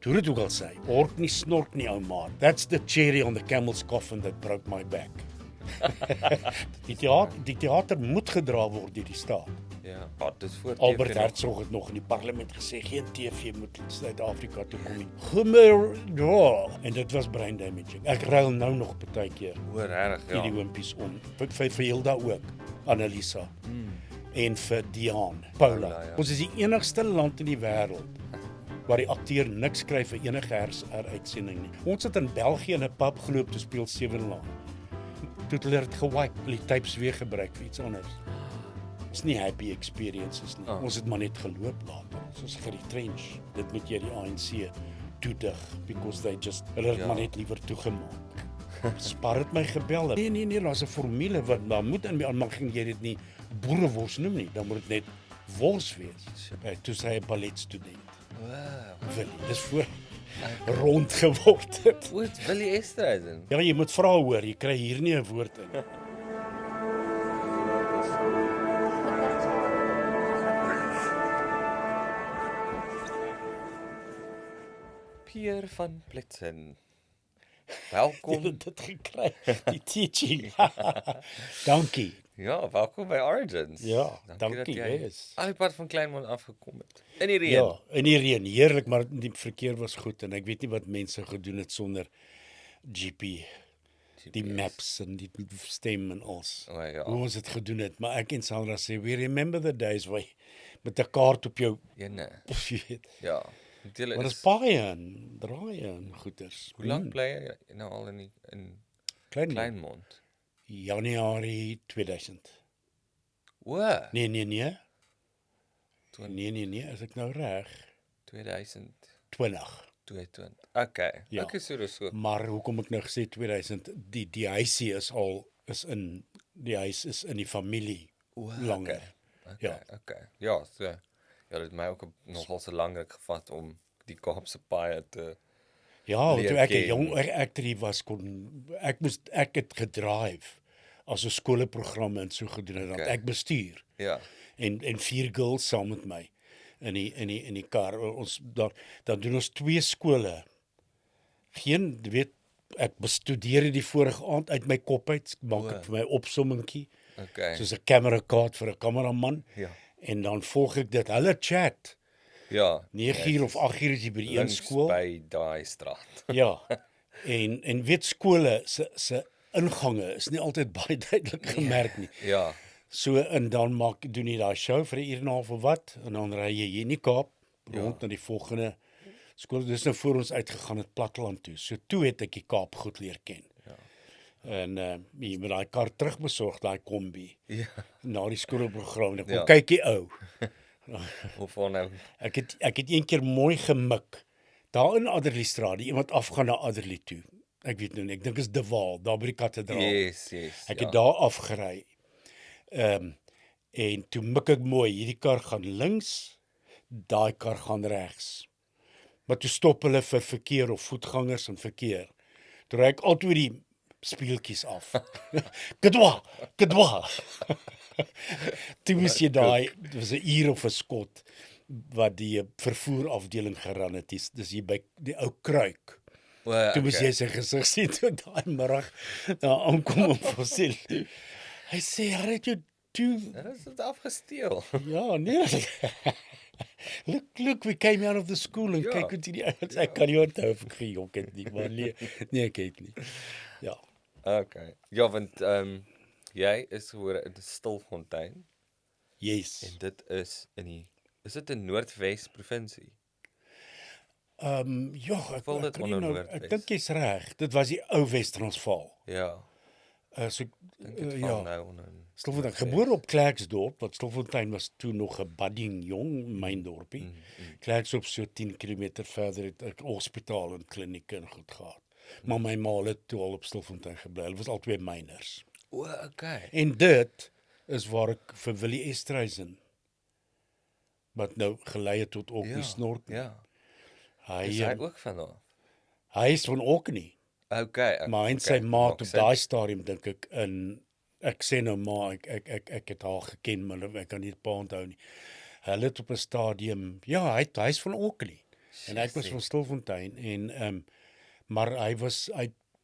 Hoe dit ook al sê, ork nie snork nie, ou maat. That's the cherry on the camel's coffin that broke my back. Die teater moet gedra word deur die staat. Ja, dis voor Albert TV Hertzog het nog in die parlement gesê geen TV moet in Suid-Afrika toe kom nie. Gemmer, en dit was brain damaging. Ek ruil nou nog partykeer Hoor regtig, ja. hierdie oompies om. Vir Hilda ook, Annalisa. En vir Diane, Paula. Ja. Ons is die enigste land in die wêreld waar die akteur niks kry vir enige heruitsending nie. Ons het in België in 'n pub geloop te speel 7 Laan. Toe het hulle dit gewipe, die tapes weer gebruik vir iets anders. Dis nie happy experiences nie. Ons het maar net geloop later. Soos geretrench. Dit moet jy die ANC toedig because they just hulle het maar net liewer toegemaak. Spar het my gebel. Nee, daar's 'n formule wat daar moet in die aanmerking jy dit nie boerewors noem nie, dan moet dit net wors wees. Toe sê hy balletstudent. Wow. Willie, dis voor rond geword het. Wat Willie Esterhuizen? Ja, jy moet vra hoor, jy kry hier nie 'n woord in. Pierre van Blitzen. Jy Welkom. het dit gekry, die teaching. Dankie. Ja, welkom by Origins. Ja, dat dankie, jy yes. al die pad van Kleinmond afgekom het. In die reën. Ja, in die reën, heerlik, maar die verkeer was goed en ek weet nie wat mense gedoen het sonder GP, die maps en die stem en alles. O, ja. Hoe ons dit gedoen het, maar ek en Sandra sê, we remember the days waar jy met 'n kaart op jou, Jene. jy weet, Ja. Dit maar dis paaie en draaie en goeders. Hoe lank bly jy nou al in Klein Kleinmond? Januarie 2000. O, Nee. Nee, as ek nou reg, 2022. 20. Okay. Ja. Okay, so. Maar hoekom ek nou gesê 2000, die huisie die huis is in die familie langer. Okay. Ja, so. Ja, dit het my ook nogal so lanklik gevat om die Kaapse paaie te Ja, leer toe ek 'n ken. jong actor was ek het gedrive as 'n skoolprogramme en so gedoen het, want ek bestuur. Ja. En 4 girls saam met my in die kar. Ons dan doen ons 2 skole. Geen, weet, ek bestudeer die vorige aand uit my kop uit, maak ek vir my opsommingkie. Okay. Soos 'n camera card vir 'n kameraman. Ja. En dan volg ek dit. Hulle chat. Ja. 9:00 of 8:00 is jy by die een links skool. by daai straat. Ja. En weet skole se ingange is nie altyd baie duidelik gemerk nie. Ja. So en dan doen jy daai show vir 'n uur en 'n half of wat en dan ry jy hier in die Kaap rond na die volgende skool. Dis nou voor ons uitgegaan het platteland toe. So toe het ek die Kaap goed leer ken. Ja. En jy met daai kar terugbesorg, daai kombi. Ja. Na die skoolprogram. Ek kom Ja. kyk die ou. Hoe van nou? Ek het een keer mooi gemik. Daar in Adderleystraat, iemand afgaan na Adderley toe. Ek weet nou nie, ek dink is De Waal, daar by die kathedraal. Yes. Ek het daar afgery. En toe mik ek mooi, hierdie kar gaan links, daai kar gaan regs. Maar toe stop hulle vir verkeer of voetgangers en verkeer. Toe ry ek altyd die speeltjies af. Kedwa. Toe moes jy daai, dit was 'n uur of 'n skot wat die vervoerafdeling geran het. Dis hier by die ou Kruik. Toe moes jy sy gesig sien toe daai middag daar aankom om fossiel. Hy sê, "How did you do?" Dit is dit afgesteel. Ja, nee. Look, we came out of the school en kyk hoe die ouens, ek kan nie onthou of ek gejok het nie, maar nee, ek het nie. Ja. Okay. Ja, want jy is gebore in Stilfontein Yes. en dit is dit in Noordwes provinsie? Ja, Val dit kan nie onder nou, Noordwes? ek dink jy's reg. Dit was die ou Wes-Transvaal. Ja. So Dit ja. val nou onder Stilfontein, gebore op Klerksdorp, want Stilfontein was toe nog 'n budding jong myndorpie. Klerksdorp so 10 km verder het ek hospitaal en klinieke en goed gehad. Maar my ma het toe al op Stilfontein gebly. Hulle was albei myners. O, okay. En dit is waar ek vir Willie Esterhuizen wat nou gelei het tot Orkney Snork. Ja. Hy Is hy ook van daar? hy is van Orkney. Okay. Maar hy en sy maat op daai stadium dink ek sê nou maar ek het haar geken, maar ek kan nie pa onthou nie. Hulle het op 'n stadium, ja, hy's van Orkney. En hy was Jessie. van Stilfontein en maar hy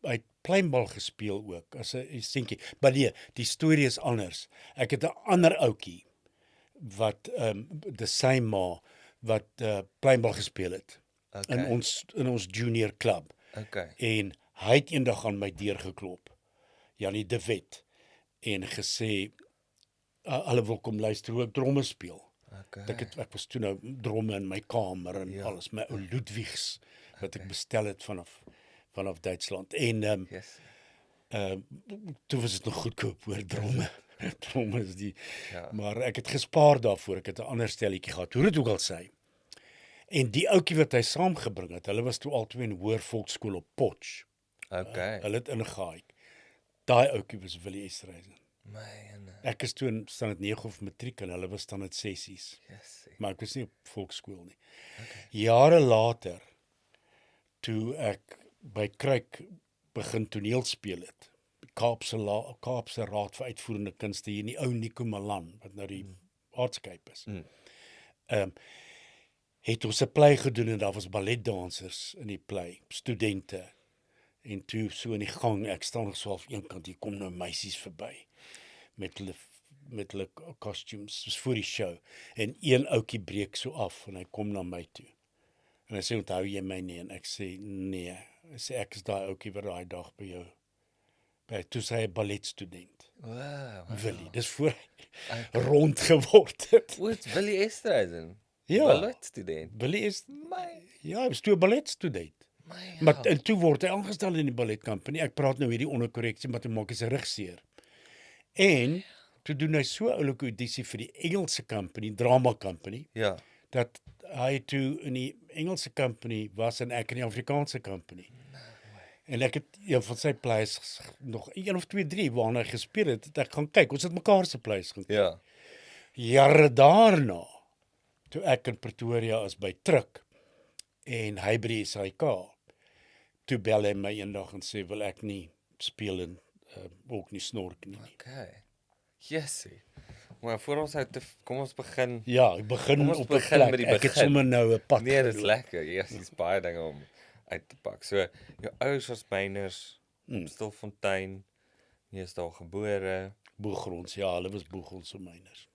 het pleinbal gespeel ook as 'n seentjie. Maar nee, die storie is anders. Ek het 'n ander ouetjie wat die sy ma wat pleinbal gespeel het in Okay. ons junior klub. Okay. En hy het eendag aan my deur geklop. Janie de Wet en gesê hulle wil kom luister hoe ek dromme speel. Okay. Ek was toe nou dromme in my kamer en Ja. alles, my ou Ludwigs wat ek bestel het vanaf Duitsland. En Yes. toe was dit nog goedkoop hoor dromme. Dromme is die Ja. maar ek het gespaar daarvoor. Ek het 'n ander stelletjie gehad. Hoe dit ook al sê. En die ouetjie wat hy saamgebring het, hulle was toe albei in Hoër Volksskool op Potch. Okay. Hulle het ingehaai. Daai ouetjie was Willie Esterhuizen. Myne. Ek is toe in standaard 9 of matriek en hulle was standaard 6's. Jessie. Maar ek was nie op volksskool nie. Jare later toe ek by Kruik begin toneel speel het. Kaapse Raad vir Uitvoerende Kunste hier in die ou Nico Malan wat nou die Artscape is. Het ons 'n play gedoen en daar was balletdansers in die play, studente. En toe so in die gang, ek staan nog so half eenkant, hier kom nou meisies verby met hulle costumes, dis voor die show. En een ouetjie breek so af en hy kom na my toe. En hy sê, onthou jy my nie? En ek sê, nee. Hy sê, ek is daai ouetjie wat daai dag by jou, toe sy 'n balletstudent. Wow. Willie, dis voor hy rond geword het. Wat Willie Esterhuizen? Ja. Balletstudent. Willie is, My. ja, hy was toe 'n balletstudent. My. Maar en toe word hy aangestel in die balletkampanie. Ek praat nou hierdie onderkorreksie, maar toe maak hy sy rug seer. En toe doen hy so 'n oulike audisie vir die Engelse company, drama company, Ja. dat hy toe in die Engelse company was en ek in die Afrikaanse company. En ek het een van sy plays nog 1 of 2, 3 waarna hy gespeel het ek gaan kyk. Ons het mekaar se plays gaan kyk. Ja. Jare daarna, toe ek in Pretoria is by Truk en hy by die SAIK, toe bel hy my eendag en sê wil ek nie speel en ook nie snork nie. Okay. Jessie. Maar voor ons kom ons begin. Ja, ek begin Kom ons op 'n begin plek. met die Ek het begin. sommer nou 'n pad Nee, dit is geloop. lekker. Yes, dis baie dinge om uit te pak. So, jou ouers was myners, Stilfontein. Jy is daar gebore, Boegronds, ja, hulle was boegrondse myners.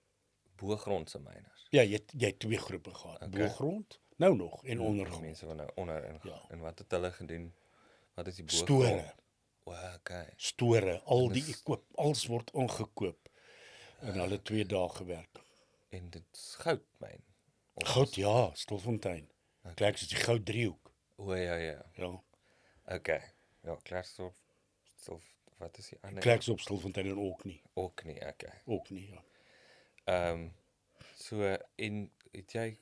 boogrondse myners. Ja, jy het 2 groepe gehad. Okay. Boegrond, nou nog en ondergrond. Mense wat nou onder in. Ja. En wat het hulle gedoen? Wat is die boogrond? Store, Okay. store, al die alles word aangekoop. En hulle 2 dae gewerk. En dit is goudmyn. Goud, ja, Stilfontein. Klek soos die goud driehoek. O ja, ja. Ja. Okay. Ja, Klerksdorp. Wat is die ander? Kleks op Stilfontein en ook nie. Ook nie, okay. Ook nie, ja. So en het jy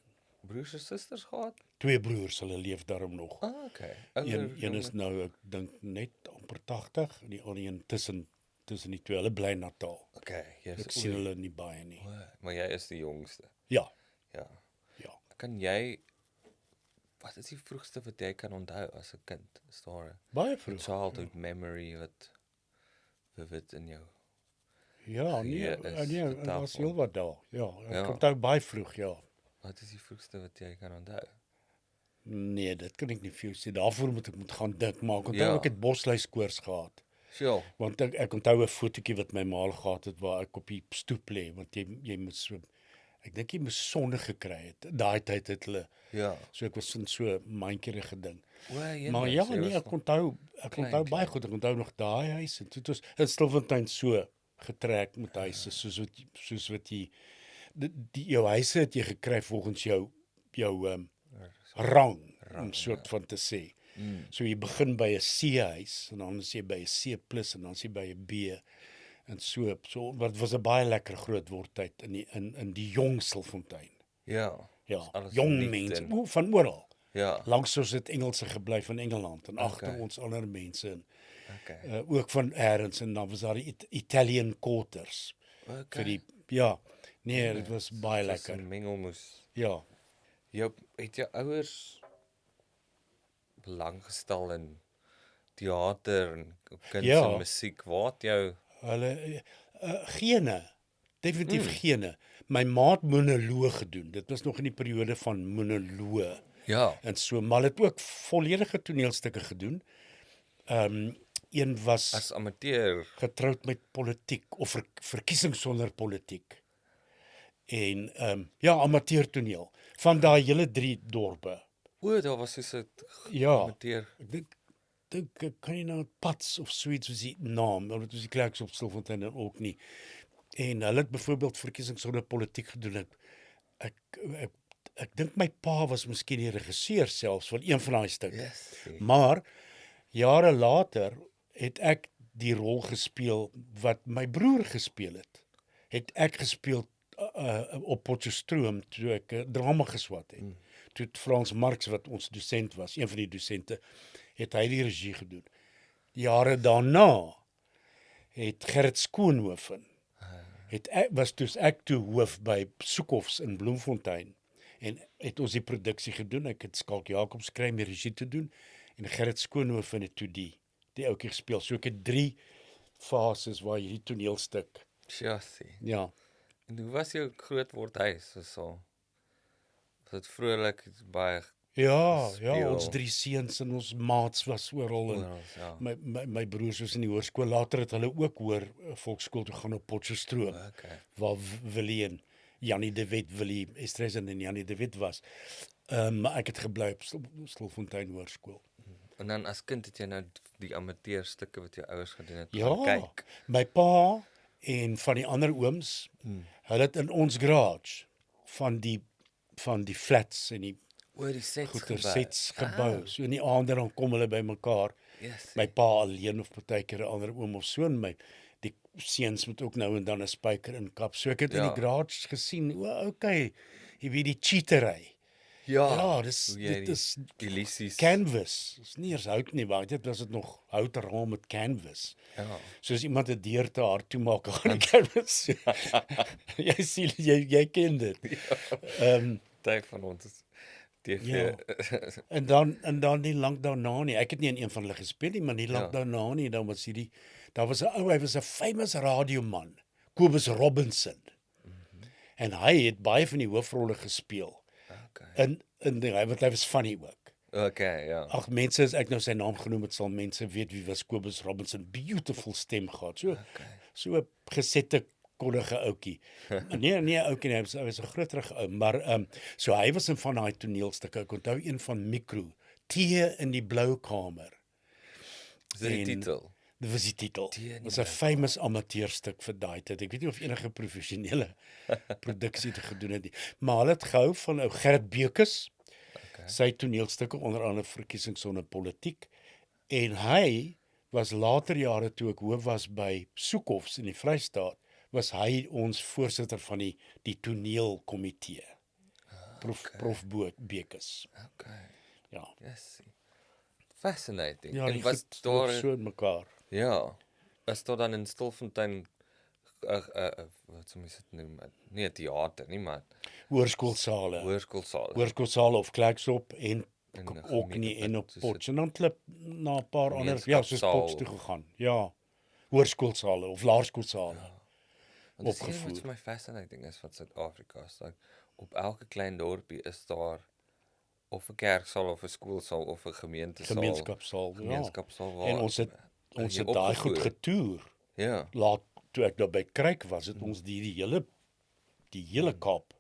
broers en susters gehad? 2 broers, hulle leef daarom nog. Ah, okay. Een is nou, ek dink net amper 80 en die ander een tussen die 2. Hulle bly in Natal. Okay, Ek sien hulle nie baie nie. Maar jy is die jongste. Ja, Ja. ja. Kan jy wat is die vroegste wat jy kan onthou as 'n kind? Is daar 'n Baie vroeg. childhood memory wat vivid in jou? Ja, nee, is nee, vertel daar was van. heel wat daar. Ja, ek Ja. onthou baie vroeg, ja. Wat is die vroegste wat jy kan onthou? Nee, dit kan ek nie vir jou sê. Daarvoor moet ek gaan dink, maar ek onthou Ja. ek het bosluiskoors gehad. Sjoe. Want ek onthou 'n fotootjie wat my ma gehad het waar ek op die stoep lê, want jy moet so ek dink jy moes sonne gekry het. Daai tyd het hulle Ja. so ek was in so 'n mandjie ding. O, Maar ja, nee, ek onthou baie goed. Ek onthou nog daai huis en toe het ons in Stilfontein so getrek met huise soos wat jy jou huise het jy gekry volgens jou rang om soort van te sê. So jy begin by 'n C-huis en dan is jy by 'n C+ en dan is jy by 'n B en so wat was 'n baie lekker groot wordtyd in die jong Stilfontein. Ja. Ja, alles jong verniet mense en- van oral. Ja. Langs ons het Engelse gebly van Engeland en agter Okay. ons ander mense en Okay. ook van elders en dan was daar die Italian quarters vir die ja. Nee, dit was baie Dit was lekker. 'n mengelmoes. Ja. Het jou ouers belang gestel in teater en kuns Ja. en musiek? Waar het jou Hulle gene. Definitief gene. My ma het monoloog gedoen. Dit was nog in die periode van monoloog. Ja. En so, maar hulle het ook volledige toneelstukke gedoen. Een was As amateur. getroud met politiek of verkiesing sonder politiek. En ja, amateurtoneel van daai hele 3 dorpe. O, daar was so 'n Ja. amateur. Ek dink kan jy nou Pats of so iets was die naam, want dit was die Klerks op Stilfontein en ook nie. En hulle het byvoorbeeld verkiesing sonder politiek gedoen. Ek dink my pa was miskien die regisseur selfs van een van daai stukke. Yes. Maar jare later het ek die rol gespeel wat my broer gespeel het. Het ek gespeel op Potchefstroom toe ek drama geswat het. Toe het Frans Marx wat ons dosent was, een van die dosente, het hy die regie gedoen. Die jare daarna het Gerrit Skoonhoven was ek toe hoof by Soekhofs in Bloemfontein en het ons die produksie gedoen. Ek het Skalk Jacobs kry om die regie te doen en Gerrit Skoonhoven het toe die ouetjie gespeel. So ek het 3 fases waar hierdie toneelstuk. Sjassie. Ja. En hoe was jou grootwordhuis so? Was dit vrolik, baie Ja, speel. ons 3 seuns en ons maats was oral en ja. my broers was in die hoërskool. Later het hulle ook volkskool toe gaan op Potchefstroom. Okay. Waar Willie en Jannie de Wet, Willie Estresen en Jannie de Wet was. Maar ek het gebly op Stilfontein Hoërskool. En dan as kind het jy nou die amateurstukke wat jou ouers gedoen het Ja, gaan kyk. my pa en van die ander ooms, hulle het in ons garage van die flats en die Oor die sets sets gebou. So in die aande dan kom hulle by mekaar. Yes. My pa alleen of partykeer 'n ander oom of so en die seuns moet ook nou en dan 'n spyker in kap. So ek het in die garage gesien, okay, jy weet die cheatery. Ja, dit is illusies. Canvas. Dis nie eers hout nie, maar dit was dit nog houtraam met canvas. Ja. Soos iemand 'n deur te hard toemaak aan die canvas. Jy sien jy ken dit. Tyd van ons TV. Ja. En dan nie lank daarna nie. Ek het nie in een van hulle gespeel nie, maar nie lank daarna nie, dan was daar was 'n ou, hy was 'n famous radioman, Kobus Robinson. En hy het baie van die hoofrolle gespeel. Okay. Hy was funny ook. Okay, ja. Ag mense, as ek nou sy naam genoem het, sal mense weet wie was Kobus Robinson. Beautiful stem gehad. So 'n gesette koddige ouetjie. Nee ouetjie, hy was 'n groterige ou, maar so hy was in van daai toneelstukke. Ek onthou een van Mikro, Tee in die Blou Kamer. Is dit die titel? Dit was die titel. Dit was 'n famous amateurstuk vir daai tyd. Ek weet nie of enige professionele produksie dit gedoen het nie. Maar hulle het gehou van ou Gerrit Beukes. Sy toneelstukke, onder andere Verkiesing sonder politiek. En hy was later jare toe ek hoof was by Soekhofs in die Vrystaat, was hy ons voorsitter van die toneelkomitee. Prof Beukes. Okay. Ja. Yes. Fascinating. Ja, en was goed, daar so in mekaar. ja, was daar dan in Stilfontein wat sou mens dit noem? Nie 'n teater nie, maar Hoërskoolsale. Hoërskoolsale of Klerksdorp en ook nie en op Potch. En dan klip na 'n paar ander soos Potch toe gegaan. Ja. Hoërskoolsale of laerskoolsale. Opgevoer. Wat vir my fascinating is van Suid-Afrika is dat op elke klein dorpie is daar of 'n kerksaal of 'n skoolsaal of 'n gemeenskapsaal. Ja. En ons het daai goed getoer. Ja. Laat toe ek daar by Kruik was, het ons die hele Kaap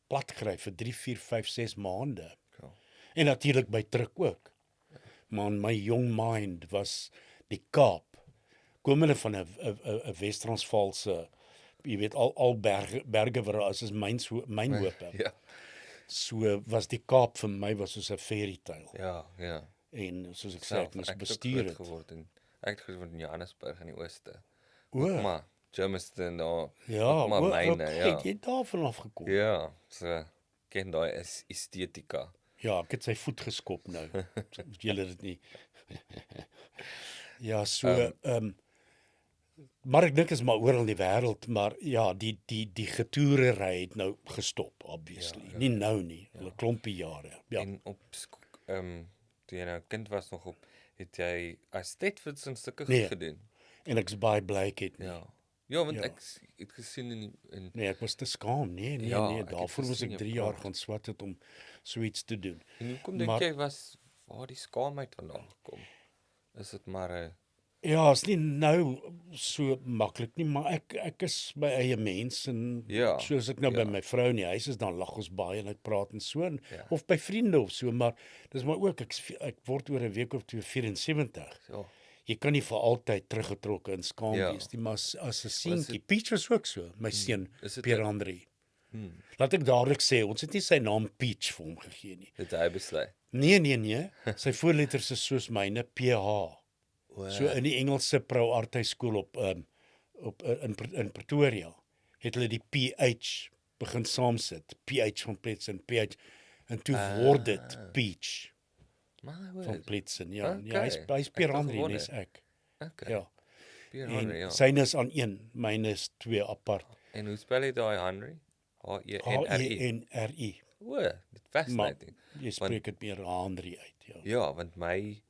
plat gekry vir 3, 4, 5, 6 maande. Ja. En natuurlik by Truk ook. Maar my young mind was die Kaap. Komende van 'n Wes-Transvaalse, jy weet al berge waar as is mynhope. Ja. So was die Kaap vir my was soos 'n fairy tale. Ja. En soos ek sê, ek moes bestuur het. Ek het groot in Johannesburg in die ooste. O. Germiston daar. Ja, maar myne, jy het daarvan afgekom. Ja, so ken daai estetika. Ja, ek het sy voet geskop nou. Julle dit nie. Ja, so maar ek dink is maar oral in die wêreld, maar ja, die getoerery het nou gestop obviously. Nie nou nie, hulle klompie jare. Ja. En op toe jy nou kind was nog het jy as Stedfords en stukke gedoen. En ek's baie bly ek het nie. Ja. Ja, want ek het gesien in Nee, ek was te skaam. Nee, daarvoor moes ek 3 jaar gaan swat het om iets te doen. En hoekom dink jy waar die skaamheid vandaan gekom? Is dit maar 'n Ja, is nie nou so maklik nie, maar ek is my eie mens en soos ek nou by my vrou in die huis is, dan lag ons baie en ek praat en so of by vriende of so, maar dis maar ook ek word oor 'n week of 2 74. Ja. Jy kan nie vir altyd teruggetrokke en skaam wees nie, maar as 'n seentjie, Peach was ook so, my seun Pierre André. Laat ek dadelik sê, ons het nie sy naam Peach vir hom gegee nie. Het hy besluit? Nee. Sy voorletters is soos myne, PH. So in die Engelse Pro-Artys skool in Pretoria het hulle die PH begin saamsit. PH van Pletsen, PH en toe word dit Peach van Pletsen. Ja, hy's Pierre André, dis ek. Okay. Ja. Pierre André, ja. Syne is aan 1, myne is 2 apart. En hoe spel jy daai Henry? H-E-N-R-I. O, dit fascinating. Jy spreek dit meer Henry uit, ja. Ja, want my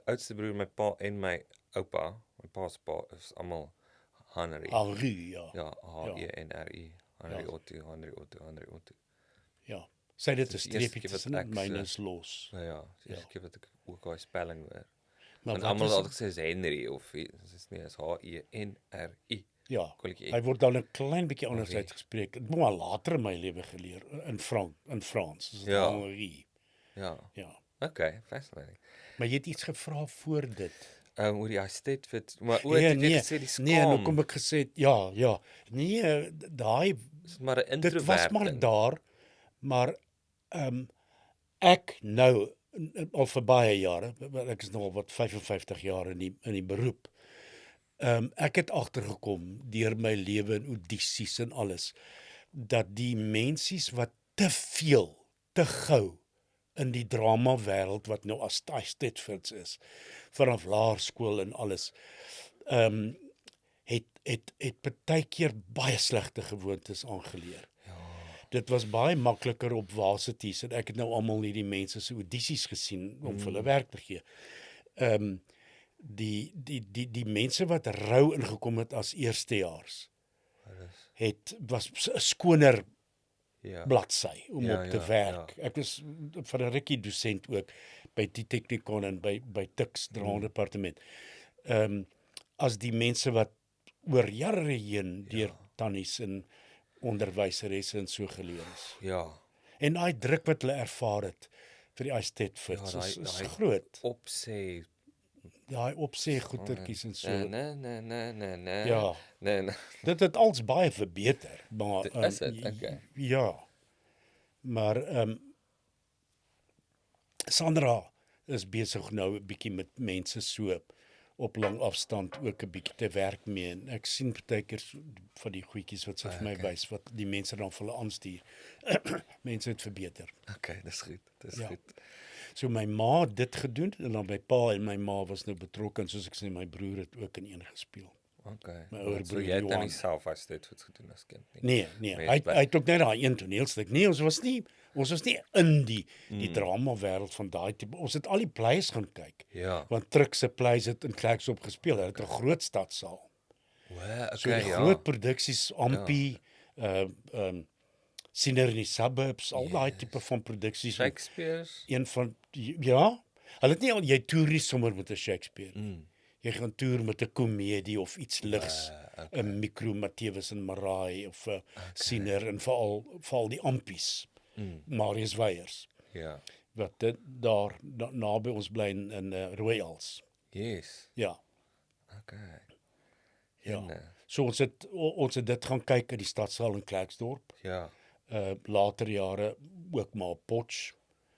oudste broer, my pa en my oupa, my pa se pa is almal Henry. Henry, ja. Ja, H-E-N-R-I. Henry Otto. Ja. Sy dit 'n streepie tussen myne is los. Ja, dis ek wat ek ook daai spelling hoor. Want almal het altyd gesê is Henry of is nie, is H-E-N-R-I. Ja, hy word dan 'n klein bietjie anders uitgespreek. Ek het maar later in my lewe geleer in Frans. Henry. Ja. Okay, fascinating. Maar jy het iets gevra voor dit. Oor die estate, maar het jy gesê die skaam? Nee, nou kom ek gesê, ja. Nee, daai is maar 'n introvert. Dit was maar daar, maar ek nou al vir baie jare, ek is nou al 55 jaar in die beroep. Ek het agtergekom deur my lewe en audisies en alles dat die mensies wat te veel, te gou in die drama wêreld wat nou as Stedfords is, vanaf laerskool en alles, het baie keer baie slegte gewoontes aangeleer. Ja. Dit was baie makliker op varsities en ek het nou almal hierdie mense se audisies gesien om vir hulle werk te gee. Die mense wat rou ingekom het as eerstejaars was 'n skoner bladsy om op te werk. Ek was van 'n rukkie dosent ook by die Technikon en by Tuks Draandepartement. As die mense wat oor jare heen deur tannies en onderwyseresse en so geleer is. Ja. En daai druk wat hulle ervaar het vir die Stedfords is groot. Daai opsê goetertjies en so. Nee. Ja. Nee. Dit het als baie verbeter, maar is dit? Okay. Ja. Maar Sandra is besig nou 'n bietjie met mense so op lang afstand ook 'n bietjie te werk mee en ek sien partykeer van die goedjies wat sy vir my wys wat die mense dan vir hulle aanstuur. Mense het verbeter. Okay, dis goed. Goed. So my ma het dit gedoen en dan my pa en my ma was nou betrokke en soos ek sê my broer het ook in een gespeel. Okay. My ouer broer jy het dan nie self as dit gedoen as kind nie. Nee. Hy het ook net daai een toneelstuk. Nee, ons was nie in die drama wêreld van daai tipe. Ons het al die plays gaan kyk. Ja. Want Trix se plays het in Klerksdorp gespeel. Hulle het 'n groot stadsaal. Okay, so die groot produksies, Ampie, Sinner in die Suburbs, al daai tipe van produksies. Shakespeare's. Een van hulle het nie al jy toeries sommer met 'n Shakespeare. Jy gaan toer met 'n komedie of iets ligs, 'n Mikro Matthewes en Maraai of 'n Sinner en veral die Ampies. Marius Weyers. Ja. Wat dit daar naby ons bly in Royals. Yes. Ja. Okay. Ja. So ons het dit gaan kyk in die stadsaal in Klerksdorp. Ja. Later jare ook maar op Potch.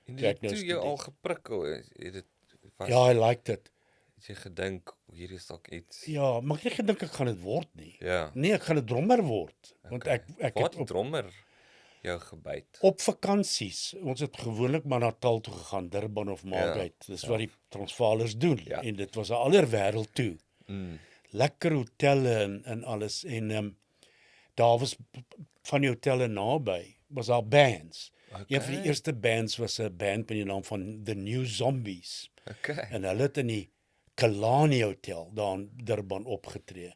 En toe jy al geprikkel het dit was. Ja, I liked it. Het jy gedink hier is dalk iets? Ja, maar ek het gedink ek gaan dit word nie. Ja. Nee, ek gaan 'n drummer word. Want ek het op drummer jou gebyt. Op vakansies. Ons het gewoonlik maar Natal toe gegaan, Durban of Margate. Dis wat die Transvaalers doen en dit was 'n ander wêreld toe. Lekker hotelle en alles en daar was van die hotelle naby was daar bands. Een van die eerste bands was 'n band met die naam van The New Zombies. Okay. En hulle het in die Kalani Hotel daar in Durban opgetree.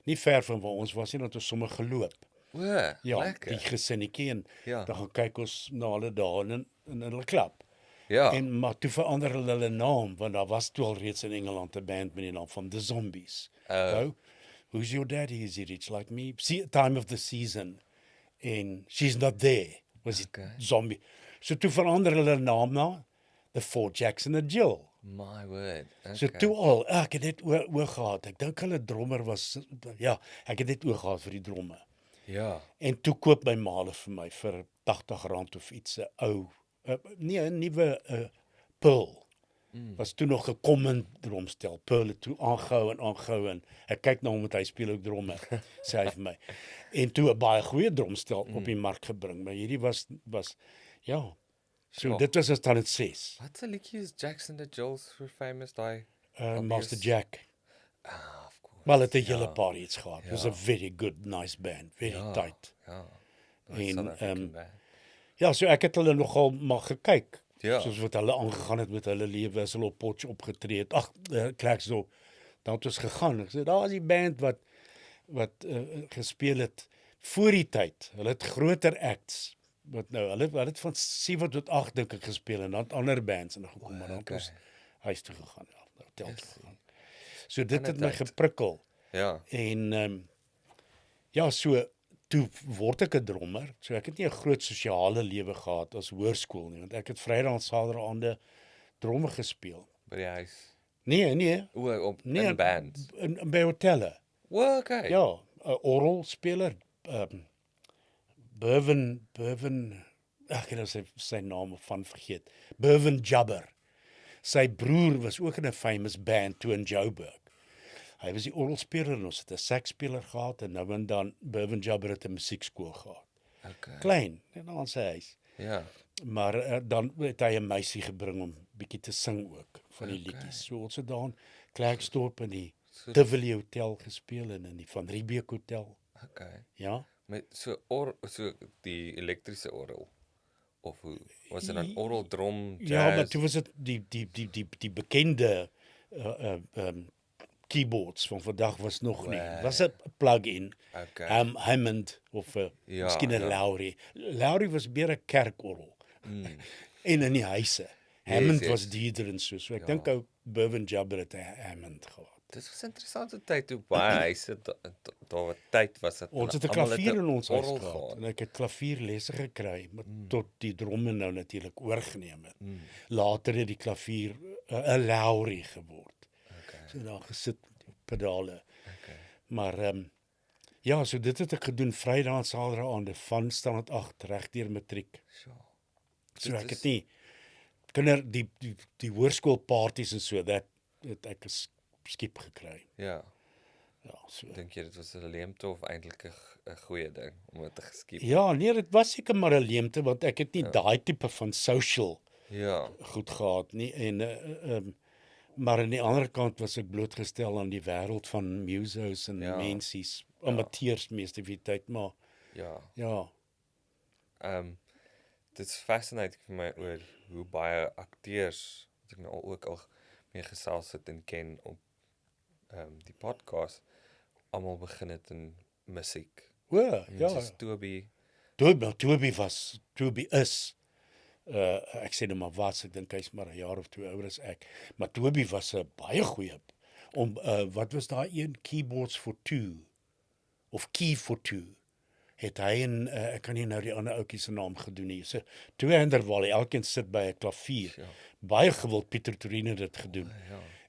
nie ver van waar ons was nie, dat ons sommer geloop. O, Ja, lekker. die gesinnetjie en Ja. dan gaan kyk ons na hulle daar in hulle klub. Ja. En maar toe verander hulle naam, want daar was toe al reeds in Engeland 'n band met die naam van The Zombies. Oh, who's your daddy? Is he rich like me? Time of the season. En she's not there. Was it zombie? So toe verander hulle naam na The Four Jacks and a Jill. My word. Okay. So toe al, ek het dit oor gehad. Ek dink hulle drummer was, ja, ek het dit oor gehad vir die drummer. Ja. En toe koop my maale vir my vir R80 of iets 'n ou, nee, 'n nuwe Pearl. Was toe nog 'n common drumstel. Pearl het toe aangehou en ek kyk na hom met hy speel ook drumme, sê hy vir my. En toe 'n baie goeie drumstel op die mark gebring, maar hierdie was ja. So dit was as dan dit 6. Wat 'n liedjie is Jackson the Jills for famous daai? Master Jack. Of course. Wel het 'n hele paar iets gehad. It was a very good, nice band, very tight. Ja. En ja, so ek het hulle nogal maar gekyk. Ja. Soos wat hulle aangegaan het met hulle lewe, as hulle op Potch opgetree het. Ag, Klerksdorp. Dan het ons gegaan. Ek sê daar was die band wat gespeel het voor die tyd. Hulle het groter acts. Wat nou, hulle het van 7 tot 8 dink ek gespeel en dan het ander bands en dan gekom, maar dan het ons huis toe gegaan, ja, hotel toe gegaan. So dit het my geprikkel. Ja. En ja, so toe word ek 'n drummer. So ek het nie 'n groot sosiale lewe gehad as hoërskool nie, want ek het Vrydag en Saterdagaande drummer gespeel. By die huis. Nee. Op in bands. By hotelle. Okay. Ja, 'n orgelspeler, Berwin, ek het nou sy naam van vergeet. Berwin Jabber. Sy broer was ook in 'n famous band toe in Joburg. Hy was die orgelspeler en ons het 'n saksspeler gehad en nou en dan Berwin Jabber het 'n musiekskool gehad. Okay. Klein, net aan sy huis. Ja. Maar dan het hy 'n meisie gebring om bietjie te sing ook van die liedjies. So ons het daar in Klerksdorp in die Tivoli Hotel gespeel en in die Van Riebeeck Hotel. Okay. Ja. Met so die elektriese orgel of hoe was dit dan orgel, drum, jazz? Ja, maar toe was dit die bekende keyboards van vandag was nog nie. Was 'n plug-in. Okay. Hammond of miskien 'n Lowry. Lowry was meer 'n kerkorgel. En in die huise. Hammond was duurder en so. So ek dink ou Berwin Jabber het 'n Hammond gehad. Dit was 'n interessante tyd toe baie huise daar wat tyd was dit. Ons het 'n klavier in ons huis gehad en ek het klavierlesse gekry, maar tot die drumme nou natuurlik oorgeneem het. Later het die klavier 'n Lowry geword. So daar gesit met pedale. Maar ja, so dit het ek gedoen Vrydag en Saterdagaande van standaard 8 reg deur matriek. So ek het nie die hoërskoolparties en so dat ek is skiep gekry. Ja. Ja, so. Dink jy dit was 'n leemte of eintlik 'n goeie ding om dit te geskiep? Ja, nee, dit was seker maar 'n leemte want ek het nie daai tipe van social goed gehad nie en maar aan die ander kant was ek blootgestel aan die wêreld van musos en mensies, amateurs meeste van die tyd, maar ja. Dit's fascinating vir my oor hoe baie akteurs wat ek nou ook al mee gesels het en ken op die podcast almal begin het in musiek. Ja. Toby is ek sê nou maar ek dink hy's maar 'n jaar of 2 ouer as ek. Maar Toby was 'n baie goeie wat was daai een keyboards for 2 of key for 2 het hy en ek kan nie nou die ander ouetjie se naam gedoen nie. So tweehander waar elkeen sit by 'n klavier. Baie gewild Pieter Torine dit gedoen.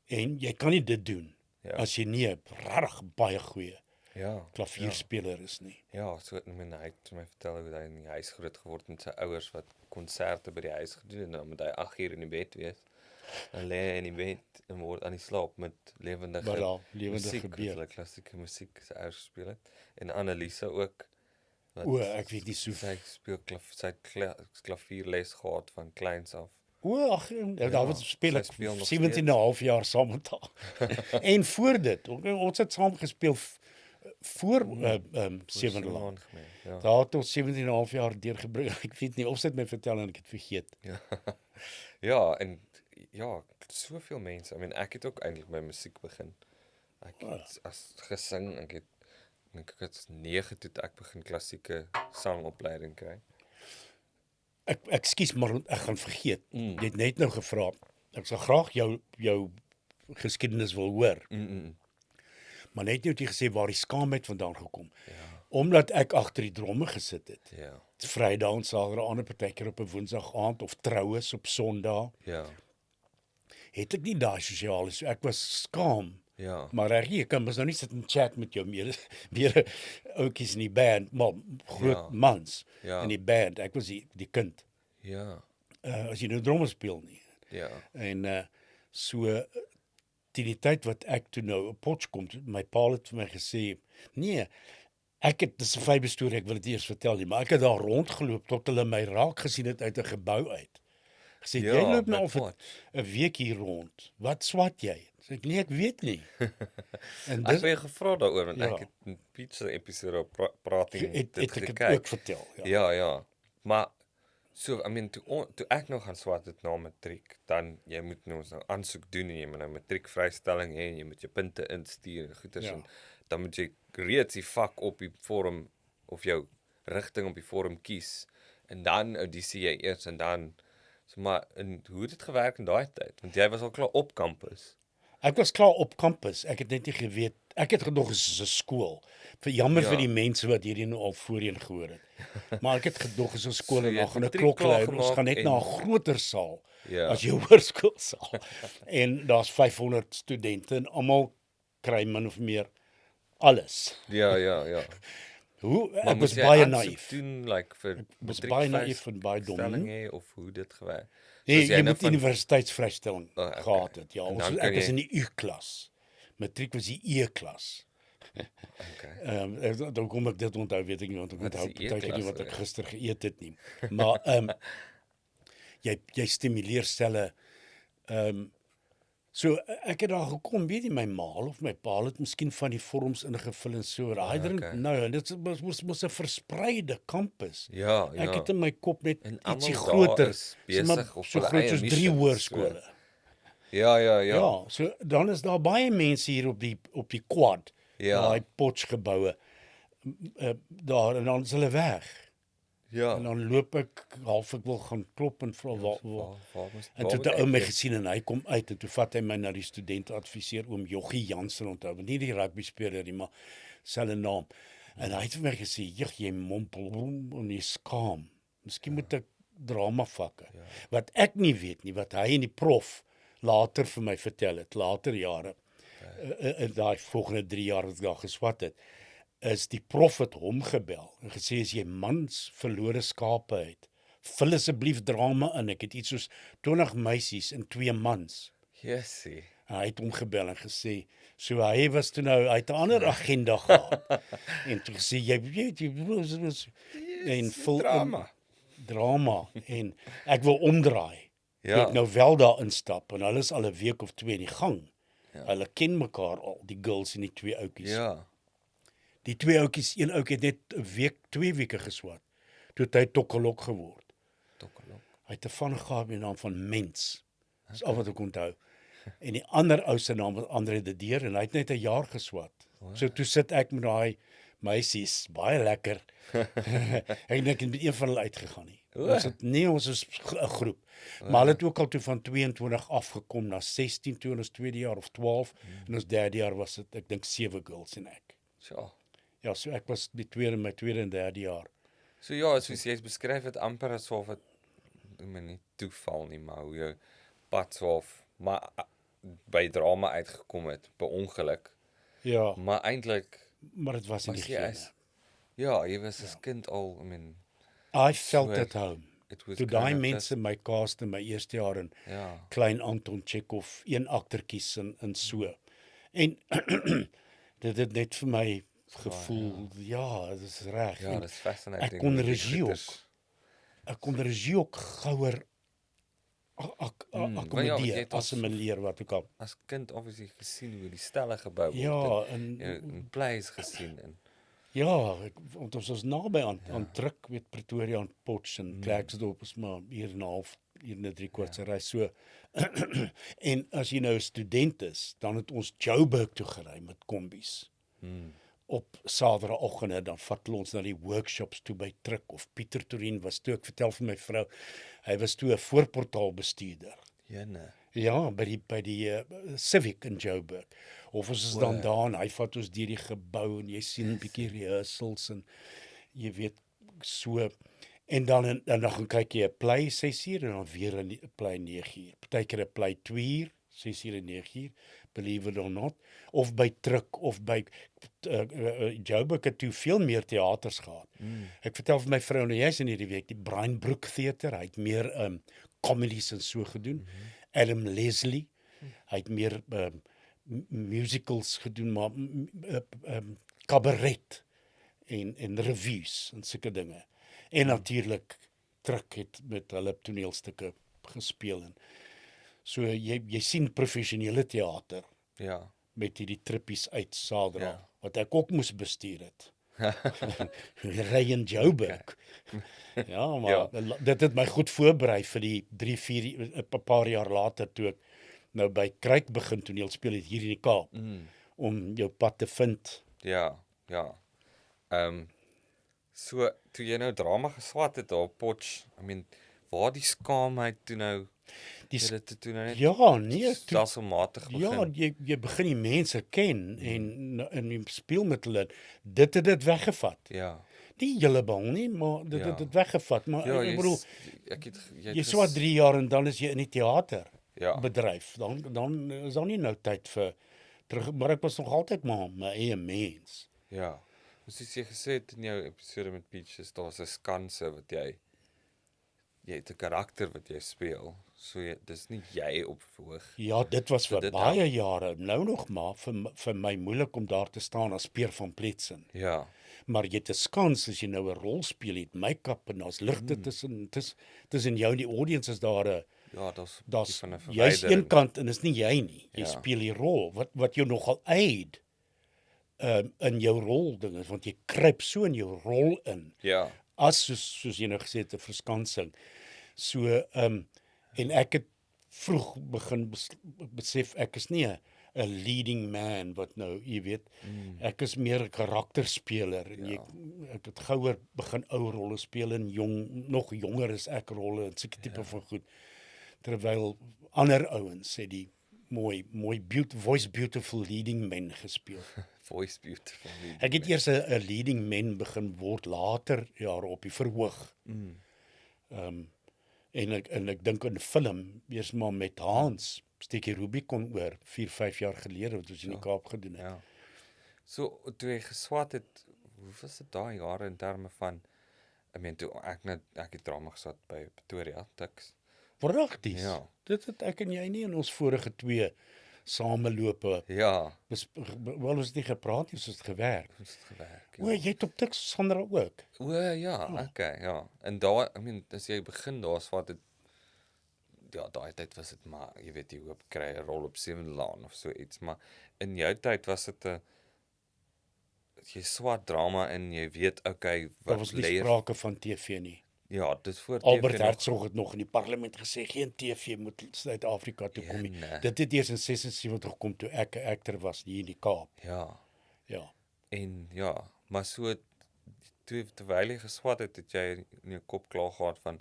En jy kan nie dit doen as jy nie 'n regtig baie goeie klavierspeler is nie. Ja, so hy het my vertel hoe hy in die huis groot geword met sy ouers wat konserte by die huis gedoen en dan moet hy 8 uur in die bed wees. Dan lê hy in die bed en word aan die slaap met lewendige gebeur. Klassieke musiek sy ouers gespeel het. En Annelise ook. Ek weet nie so. Sy speel klavierles gehad van kleins af. Daar was speel ek 17,5 jaar saam met haar. En voor dit, ons het saam gespeel voor 7 Laan. Daar het ons 17,5 jaar deurgebring. Ek weet nie of sy het my vertel en ek het vergeet. Ja, en soveel mense. Ek het ook eintlik my musiek begin. Ek het as gesing, ek het Dink ek het 9 toe ek begin klassieke sangopleiding kry. Ekskuus, maar ek gaan vergeet. Jy het net nou gevra. Ek sal graag jou geskiedenis wil hoor. Maar net nou het jy gesê waar die skaamheid vandaan gekom. Omdat ek agter die dromme gesit het. Ja. Vrydag en Saterdag ander partykeer op 'n Woensdag aand of troues op Sondag. Ja. Het ek nie daai sosiale, so ek was skaam. Ja. Maar ek kan mos nou nie sit en chat met jou meer ouetjies in die band, maar groot mans in die band. Ek was die kind. Ja. As jy nou drome speel nie. Ja. En so teen die tyd wat ek toe nou op Potch kom, my pa het vir my gesê, nee, dis 'n vybe storie, ek wil dit eers vertel nie, maar ek het daar rondgeloop tot hulle my raak gesien het uit 'n gebou uit. Gesê, jy loop nou al 'n week hier rond. Wat swat jy? Sê ek, nee, ek weet nie. En ek het jou gevra daaroor want ek het 'n pizza episode op prating het ek het ook vertel. Ja. Maar so, toe ek nog gaan swat het na matriek, dan jy moet nou aansoek doen en jy moet nou matriekvrystelling hê en jy moet jou punte instuur en goeders en dan moet jy reeds die vak op die vorm of jou rigting op die vorm kies en dan audisie jy eers en dan maar hoe het dit gewerk in daai tyd? Want jy was al klaar op kampus. Ek was klaar op kampus. Ek het net nie geweet. Ek het gedog is 'n skool. Jammer vir die mense wat hierdie nou al voorheen gehoor het. Maar ek het gedog is 'n skool en dan gaan 'n klok lui. Ons gaan net na 'n groter saal as jou hoërskoolsaal. En daar's 500 studente en almal kry min of meer alles. Ja. Ek was baie naïef. Doen like vir was baie naïef en baie dom of hoe dit gewerk. Nee, jy moet universiteitsvrystelling gehad het. Ja, ek is in die U-klas. Matriek was die E-klas. Dan kom ek dit onthou, weet ek nie, want ek onthou partykeer nie wat ek gister geëet het nie. Maar jy stimuleer selle. So ek het daar gekom, weet jy, my ma of my pa het miskien van die vorms ingevul en so. Nou, dit was 'n verspreide kampus. Ja. Ek het in my kop net ietsie groter, so groot soos 3 hoërskole. Ja, so dan is daar baie mense hier op die quad, daai Potch geboue, daar en dan is hulle weg. Ja. En dan loop ek half ek wil gaan klop en vra waar. En toe het 'n ou my gesien en hy kom uit en toe vat hy my na die studenteadviseur oom Joggie Jansen onthou, nie die rugby speler nie, maar selfe naam. En hy het vir my gesê, jy mompel en jy skaam. Miskien moet ek drama vakke. Wat ek nie weet nie, wat hy en die prof later vir my vertel het, later jare, in daai volgende 3 jaar wat ek daar geswat het, is die prof het hom gebel en gesê, as jy mans verlore skape het, vul asseblief drama in, ek het iets soos 20 meisies en 2 mans. Jessie. En hy het hom gebel en gesê, so hy was toe nou, hy het 'n ander agenda gehad, en toe gesê, jy weet, en vul drama, en ek wil omdraai. Ek nou wel daar instap, en hulle is al 'n week of 2 in die gang. Hulle ken mekaar al, die girls en die 2 ouetjies. Die 2 ouetjies, een ouetjie het net 2 weke geswat, toe het hy Tokkelok geword. Hy het 'n van gehad met die naam van Mens, dis al wat ek onthou. En die ander ou se naam was Andre de Deer, en hy het net 'n jaar geswat. So toe sit ek met daai meisies, baie lekker. Ek het met een van hulle uitgegaan nie. Ons is 'n groep. Maar hulle het ook al toe van 22 afgekom na 16 toe in ons tweede jaar of 12. En ons derde jaar was dit, ek dink 7 girls en ek. Ja, so ek was my tweede en derde jaar. So ja, soos jy beskryf het amper asof het nie toeval nie, maar hoe jou pad swaalf, maar by drama uitgekom het, per ongeluk. Ja. Maar eintlik dit was in die gene. Ja, jy was as kind al, I felt at home. Toe daai mense my cast in my eerste jaar in Klein Anton Chekhov, 1 aktertjies en so. En dit het net vir my gevoel, dit is reg. Ja, dit is fascinating. Ek kon regie ook gouer akkommodeer, assimileer wat ook al. As kind obviously gesien hoe die stelle gebou word. Ja, en plays gesien en want ons was naby aan Druk, weet Pretoria en Potch en Klerksdorp is maar 1,5 uur 3/4 se reis so. En as jy nou 'n student is, dan het ons Joburg toe gery met kombies. op Saterdagoggende, dan vat hulle ons na die workshops toe by Truk, of Pieter Torin was toe, ek vertel vir my vrou, hy was toe 'n voorportaalbestuurder. Jene. Ja, by die Civic in Joburg. Of ons is dan daar en hy vat ons deur die gebou en jy sien 'n bietjie rehearsals en jy weet so. En dan gaan kyk jy 'n play 6uur en dan weer 'n play 9uur. Partykeer 'n play 2uur, 6uur en 9uur, believe it or not. Of by Truk of by Joburg het toe veel meer teaters gehad. Ek vertel vir my vrou nou jy's in hierdie week die Breinbrook Theater, hy het meer comedies en so gedoen. Adam Leslie, hy het meer musicals gedoen, maar cabaret en revues en sulke dinge. En natuurlik Truk het met hulle toneelstukke gespeel en so jy sien professionele teater Ja. met hierdie trippies uit Saterdag Ja. wat ek ook moes bestuur het. Ry in Joburg. Ja, maar dit het my goed voorberei vir die 3-4 'n paar jaar later toe ek nou by Kruik begin toneel speel het hier in die Kaap om jou pad te vind. Ja. So toe jy nou drama geswat het daar op Potch, waar die skaamheid toe nou dit toe nou net Ja, nee, stelselmatig begin. ja, jy begin die mense ken en jy speel met hulle. Dit het dit weggevat. Ja. Nie heeltemal nie, maar dit het dit weggevat, maar Ja, ek bedoel jy is swaat 3 jaar en dan is jy in die teater Ja. bedryf. Dan is daar nie nou tyd vir terug, maar ek was nog altyd maar my eie mens. Ja. Soos jy gesê het in jou episode met Peaches, daar's 'n skanse wat jy het 'n karakter wat jy speel. So dis nie jy op verhoog. Ja, dit was vir dit baie jare, nou nog maar vir my moeilik om daar te staan as Peer van Pletsen. Ja. Maar jy het 'n skans as jy nou 'n rol speel, jy het make-up en daar's ligte tussen jou en die audience is daar 'n Ja, daar's daar's van 'n jy's verwydering. een kant en is nie jy nie. Jy Ja. speel die rol wat jou nogal aid in jou rol dinge, want jy kruip so in jou rol in. Ja. As soos jy nou gesê het 'n verskansing. So en ek het vroeg begin besef ek is nie 'n leading man wat nou, jy weet, ek is meer 'n karakterspeler en ek het gouer begin ou rolle speel en nog jonger as ek rolle en sulke tipe van goed. Terwyl ander ouens het die mooi voice beautiful leading men gespeel. Voice beautiful. Ek het eers 'n leading man begin word later jare op die verhoog. En ek dink in film eers maar met Hans Stekkie Rubicon oor 4-5 jaar gelede wat ons in die Kaap gedoen het. Ja. So toe jy geswat het, hoe was dit daai jare in terme van toe ek het drama geswat by Pretoria Tuks. Pragties. Ja. Dit het ek en jy nie in ons vorige 2 samelope Ja, wel ons het nie gepraat nie, ons het gewerk. hoe het dit gewerk? O, jy het op Tuks Sandra ook. O ja, okay, ja. En daar, as jy begin daar swat dit daai tyd was dit maar, jy weet jy hoop kry 'n rol op 7 Laan of so iets, maar in jou tyd was dit 'n jy swat drama en jy weet okay, Daar was nie sprake van TV nie. Ja, dit voor Albert TV nog. Hertzog het nog in die parlement gesê geen TV moet Suid-Afrika toe kom nie. Nee. Dit het eers in 76 gekom toe ek 'n akter was hier in die Kaap. Ja. Ja. En ja, maar so terwyl jy geswat het, het jy in jou kop klaar gehad van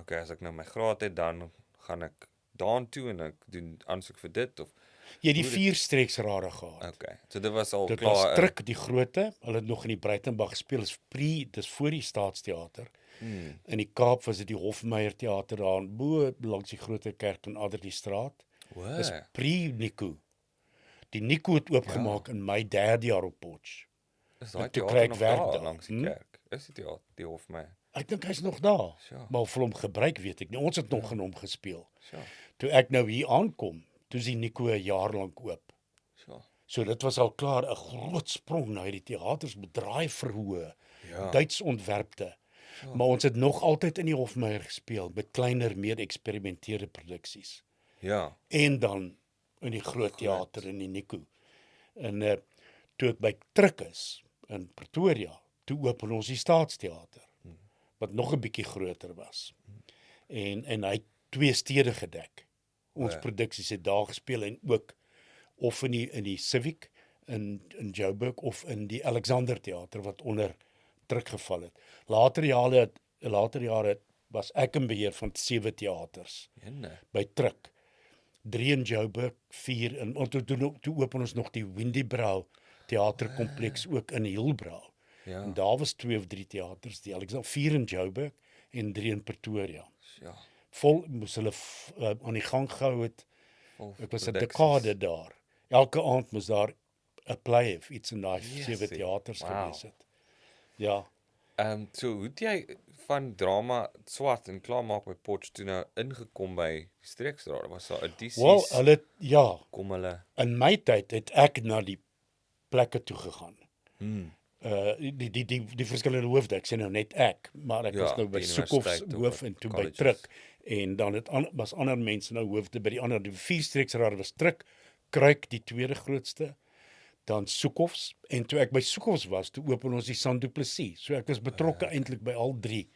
okay, as ek nou my graad het, dan gaan ek daartoe en ek doen aansoek vir dit of Jy het die 4 streeksrade gehad. okay. So dit was al Dit klaar. was Truk die Groote, hulle het nog in die Breitenberg gespeel, dis voor die Staatsteater. In die Kaap was dit die Hofmeyer Theater daar bo langs die Grote Kerk in Adderleystraat. Dis pre-Nico. Die Nico het oopgemaak in my 3de jaar op Potch. Is daai toe teater kry ek nog werk daar daar. langs die kerk? Is die teater, die hof my. Ek dink hy's nog daar. Ja. Maar of hulle hom gebruik weet ek nie. Ons het nog in hom gespeel. Ja. Toe ek nou hier aankom, toe is die Nico 'n jaar lank oop. Ja. So dit was al klaar 'n groot sprong na hierdie teaters met draai verhoë, Ja. Duits ontwerpte. Maar ons het nog altyd in die Hofmeyer gespeel met kleiner, meer eksperimenteerde produksies. Ja. En dan in die groot teater in die Nico. En toe ek by Truk is in Pretoria, toe open ons die Staatsteater wat nog 'n bietjie groter was. En hy het 2 stede gedek. Ons produksies het daar gespeel en ook of in die Civic in Joburg of in die Alexander Theater wat onder teruggeval het. Later jare was ek in beheer van 7 teaters Jenne. by Truk. 3 in Joburg, 4 in toe open ons nog die Windybrow teaterkompleks ook in Hillbrow. Ja. En daar was 2 of 3 teaters, die Alexander 4 in Joburg en 3 in Pretoria. Ja. Vol moes hulle aan die gang gehou het. Vol Ek was 'n producties. dekade daar. Elke aand moes daar 'n play of iets in daai Yes, 7 teaters wow. gewees het. Ja. So hoe het jy van drama swart en klaarmaak by Potch toe nou ingekom by streeksrade? Was daar audisies? Wel, Kom hulle? in my tyd het ek na die plekke toe gegaan. Hmm. Die verskillende hoofde, ek sê nou net ek, maar ek Ja, was nou by die Soekhoffs universiteit of hoof en toe by colleges. Truk en dan was ander mense nou hoofde by die ander, die 4 streeksrade was Truk, Kruik die tweede grootste, dan Soekhoffs en toe ek by Soekhoffs was, toe open ons die Saint Du Plessis. So ek was betrokke eintlik by al 3.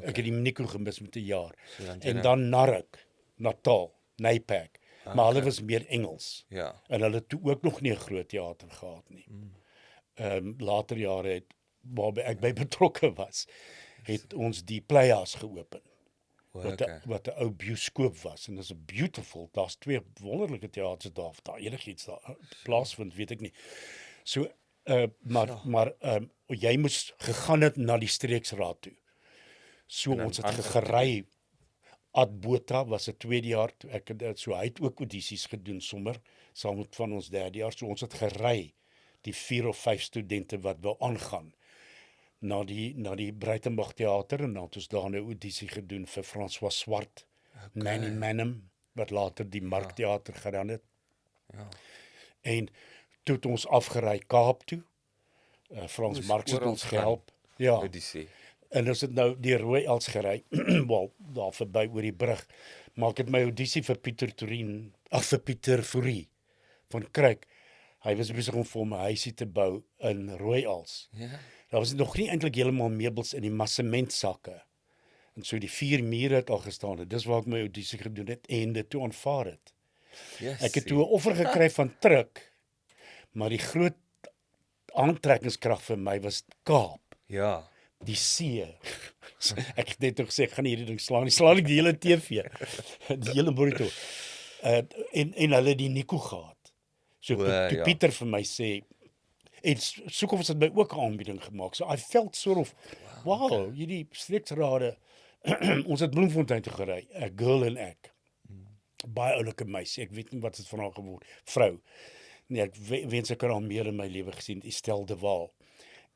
Ek het die Nico gemis met 'n jaar. So dan En jy dan Narok, Natal, Napak. Maar hulle was meer Engels. Ja. En hulle het toe ook nog nie 'n groot teater gehad nie. Later jare het waarby ek by betrokke was, het ons die Playhouse geopen. Wat 'n ou bioskoop was en dit is beautiful. Daar's 2 wonderlike teaters daar. Of daar enigiets daar plaasvind, weet ek nie. So maar jy moes gegaan het na die streeksraad toe. So En dan ons het aangetrek. gery. Ad Botha was 'n tweede jaar toe ek so hy het ook audisies gedoen sommer saam met van ons derde jaar. So ons het gery die 4 of 5 studente wat wou aangaan na die Breitenberg teater en dan het ons daar 'n audisie gedoen vir François Swart, Manny Manham wat later die Markteater gedaan het. Ja. En toe het ons afgery Kaap toe. Frans Moes Marx het oral ons gaan. gehelp. Ja. Audisie. En ons het nou die Rooi Els gery, wel daar verby oor die brug. Maar ek het my audisie vir vir Pieter Fourie van Kruik. Hy was besig om vir hom 'n huisie te bou in Rooi Els. Ja. Daar was nog nie eintlik heeltemal meubels in die massementsakke. En so die 4 mure het al gestaan. Dis waar ek my audisie gedoen het en dit toe aanvaar het. Yes, Ek het toe 'n offer gekry van Truk, maar die groot aantrekkingskrag vir my was Kaap. Ja. Die see. Ek het net toe gesê, ek gaan hierdie ding slaan. Ek slaan die hele TV. Die hele monitor. En hulle die Nico gehad. So toe ja. Pieter vir my sê, en Soekhoffs het my ook 'n aanbieding gemaak. So I felt sort of, wow, hierdie streeksrade. Ons het Bloemfontein toe gery, 'n girl en ek. Baie oulike meisie, ek weet nie wat het van haar geword. Vrou. Nee, ek wens ek het haar meer in my lewe gesien, Estelle de Waal.